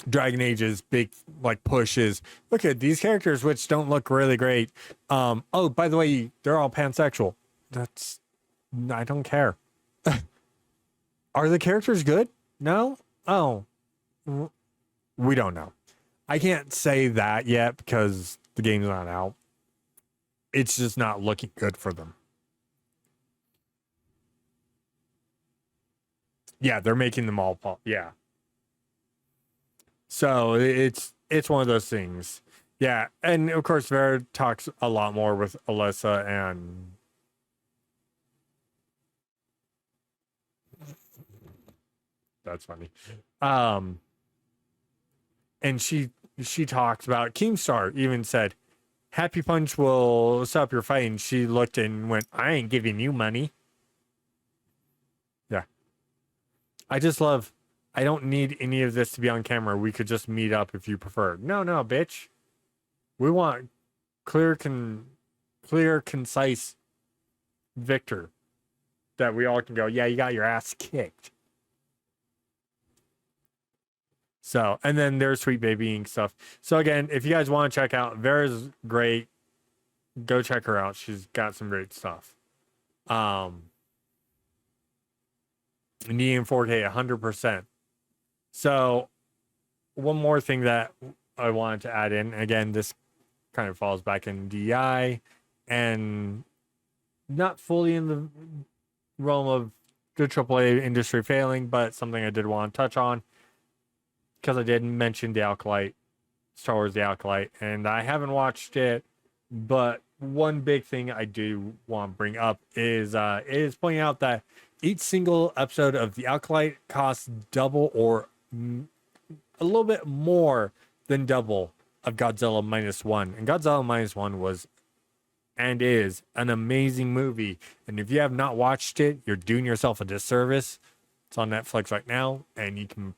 Dragon Age's big like push is, look at these characters which don't look really great. Oh, by the way, they're all pansexual. I don't care. Are the characters good? No? Oh. We don't know. I can't say that yet because the game's not out. It's just not looking good for them. Yeah, they're making them all yeah. So it's one of those things. Yeah, and of course Vera talks a lot more with Alyssa and that's funny. And she talks about Keemstar, even said, Happy Punch will stop your fight. And she looked and went, I ain't giving you money. Yeah. I don't need any of this to be on camera. We could just meet up if you prefer. No, bitch. We want clear, concise victor that we all can go, yeah, you got your ass kicked. So, and then there's Sweet Babying stuff. So again, if you guys want to check out, Vera's great. Go check her out. She's got some great stuff. Needing 4K 100%. So, one more thing that I wanted to add in. Again, this kind of falls back in DI and not fully in the realm of the AAA industry failing, but something I did want to touch on. Because I did mention The Acolyte, Star Wars The Acolyte, and I haven't watched it, but one big thing I do want to bring up is pointing out that each single episode of The Acolyte costs double or a little bit more than double of Godzilla Minus One. And Godzilla Minus One was and is an amazing movie. And if you have not watched it, you're doing yourself a disservice. It's on Netflix right now, and you can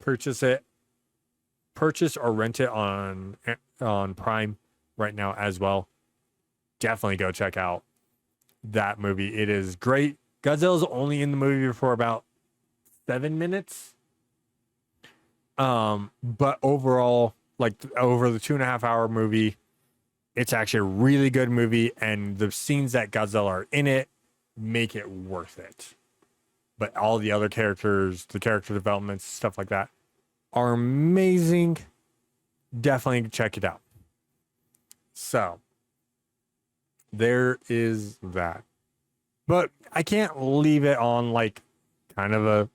purchase or rent it on Prime right now as well. Definitely go check out that movie. It is great. Godzilla's only in the movie for about 7 minutes. But overall, like over the 2.5 hour movie, it's actually a really good movie, and the scenes that Godzilla are in it make it worth it. But all the other characters, the character developments, stuff like that, are amazing. Definitely check it out. So, there is that. But I can't leave it on like kind of a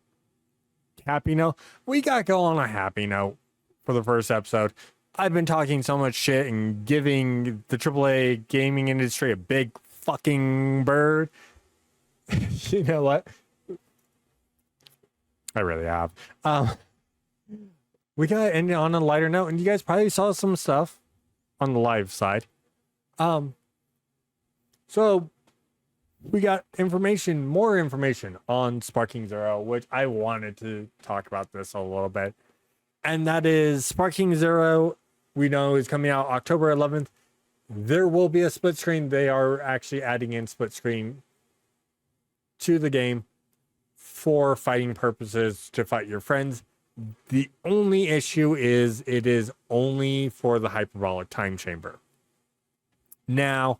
happy note. We got to go on a happy note for the first episode. I've been talking so much shit and giving the AAA gaming industry a big fucking bird. You know what? I really have. We got to end it on a lighter note, and you guys probably saw some stuff on the live side. So we got more information on Sparking Zero, which I wanted to talk about this a little bit. And that is Sparking Zero, we know is coming out October 11th. There will be a split screen. They are actually adding in split screen to the game for fighting purposes, to fight your friends. The only issue is it is only for the hyperbolic time chamber. Now,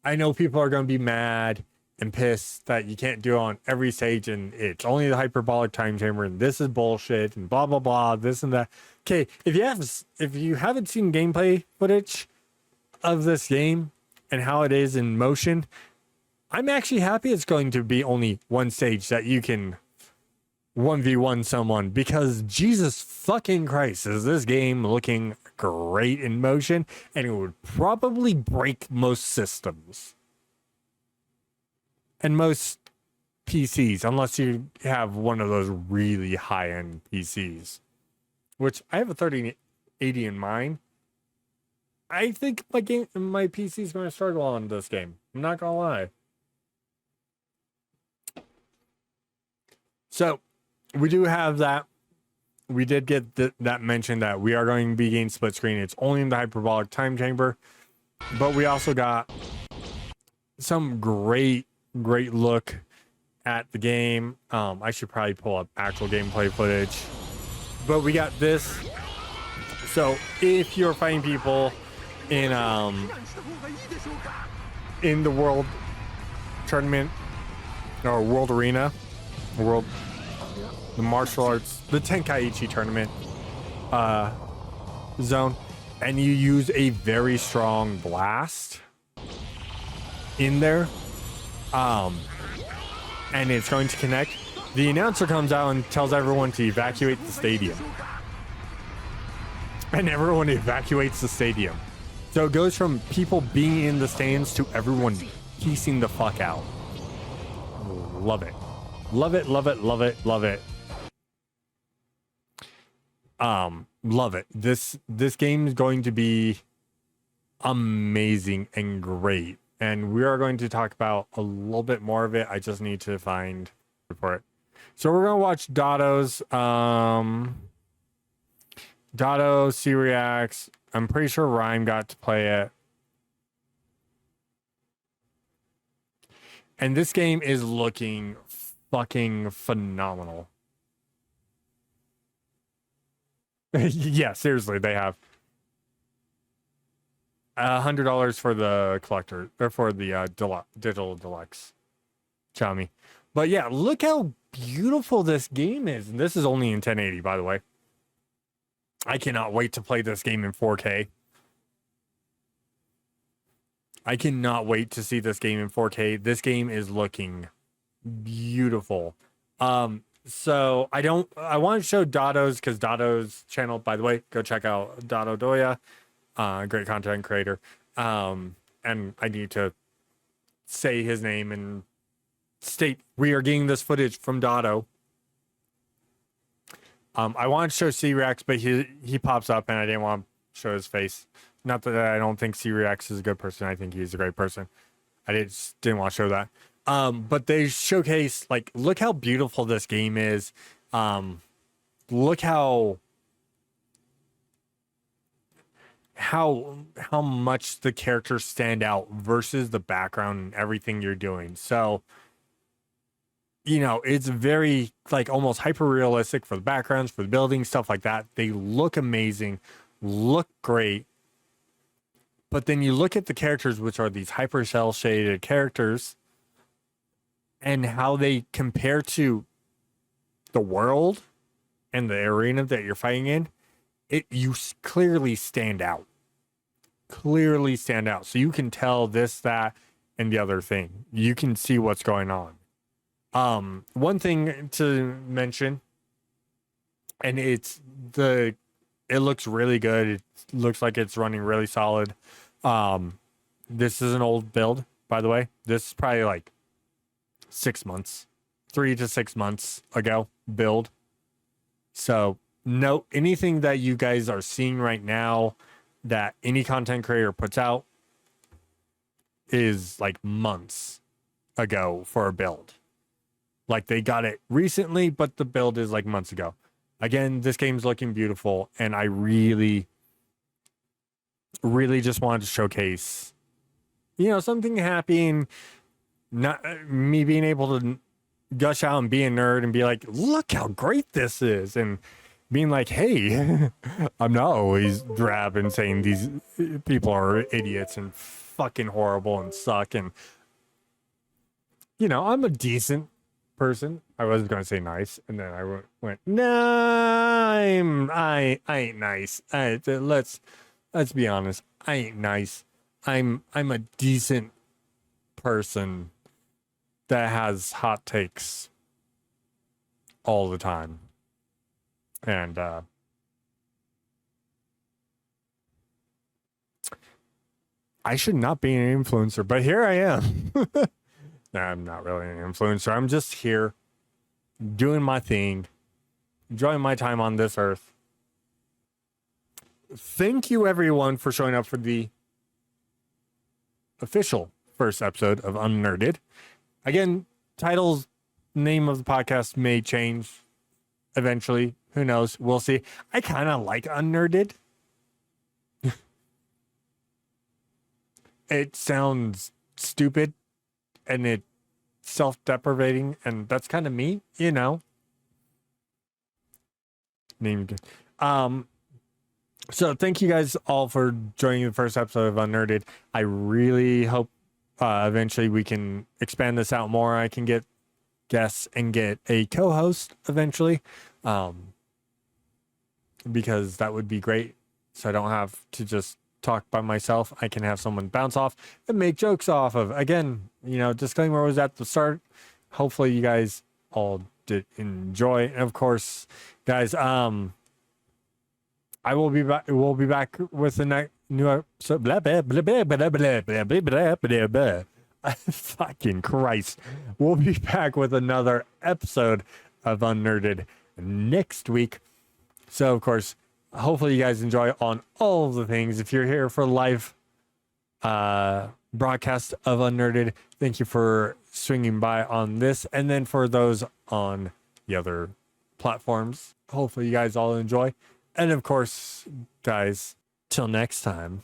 I know people are going to be mad and pissed that you can't do it on every stage and it's only the hyperbolic time chamber and this is bullshit and blah blah blah, this and that. Okay, if you haven't seen gameplay footage, of this game and how it is in motion, I'm actually happy it's going to be only one stage that you can 1v1 someone, because Jesus fucking Christ, is this game looking great in motion, and it would probably break most systems and most PCs, unless you have one of those really high-end PCs, which I have a 3080 in mine. I think my PC is going to struggle on this game. I'm not gonna lie. So we do have that. We did get that mention that we are going to be getting split screen. It's only in the hyperbolic time chamber, but we also got some great look at the game. I should probably pull up actual gameplay footage, but we got this. So if you're fighting people in the world tournament or world arena, the martial arts, the Tenkaichi tournament zone, and you use a very strong blast in there, and it's going to connect, the announcer comes out and tells everyone to evacuate the stadium, and everyone evacuates the stadium. So it goes from people being in the stands to everyone piecing the fuck out. Love it. Love it, love it, love it, love it. Love it. This game is going to be amazing and great. And we are going to talk about a little bit more of it. I just need to find the report. So we're going to watch Dotto's, Dotto, C-Reacts. I'm pretty sure Rhyme got to play it. And this game is looking fucking phenomenal. Yeah, seriously, they have $100 for the collector, or for the digital deluxe Chami. But yeah, look how beautiful this game is. And this is only in 1080, by the way. I cannot wait to play this game in 4K. I cannot wait to see this game in 4K. This game is looking beautiful. So I want to show Dotto's, because Dotto's channel, by the way, go check out Dotto Doya, great content creator. And I need to say his name and state we are getting this footage from Dotto. I want to show C-Rex, but he pops up and I didn't want to show his face. Not that I don't think C-Rex is a good person. I think he's a great person. I didn't want to show that. But they showcase, like, look how beautiful this game is. Look how much the characters stand out versus the background and everything you're doing. So, you know, it's very, like, almost hyper realistic for the backgrounds, for the buildings, stuff like that. They look amazing, look great. But then you look at the characters, which are these hyper cell shaded characters, and how they compare to the world and the arena that you're fighting in. You clearly stand out. Clearly stand out. So you can tell this, that, and the other thing. You can see what's going on. One thing to mention, and it looks really good. It looks like it's running really solid. This is an old build, by the way. This is probably like 6 months, 3 to 6 months ago build. So no, anything that you guys are seeing right now that any content creator puts out is like months ago for a build. Like, they got it recently, but the build is like months ago. Again, this game's looking beautiful, and I really just wanted to showcase, you know, something happy, and not me being able to gush out and be a nerd and be like, look how great this is, and being like, hey, I'm not always drab and saying these people are idiots and fucking horrible and suck, and, you know, I'm a decent person. I was going to say nice, and then I went, nah, I ain't nice. Let's be honest, I ain't nice. I'm a decent person that has hot takes all the time. And I should not be an influencer, but here I am. Nah, I'm not really an influencer. I'm just here doing my thing, enjoying my time on this earth. Thank you, everyone, for showing up for the official first episode of UnNerded. Again, titles, name of the podcast may change eventually. Who knows? We'll see. I kind of like UnNerded. It sounds stupid and it's self-deprecating, and that's kind of me, you know. Named. So thank you guys all for joining the first episode of UnNerded. I really hope eventually we can expand this out more. I can get guests and get a co-host eventually, because that would be great. So I don't have to just talk by myself. I can have someone bounce off and make jokes off of. Again, you know, disclaimer was at the start. Hopefully you guys all did enjoy. And of course, guys, I will be back. We'll be back with the new episode. Blah, blah, blah, blah, blah, blah, blah, blah, blah, blah, blah. Fucking Christ. We'll be back with another episode of UnNerded next week. So, of course, hopefully you guys enjoy on all of the things. If you're here for live broadcast of UnNerded, thank you for swinging by on this. And then for those on the other platforms, hopefully you guys all enjoy. And of course, guys, till next time.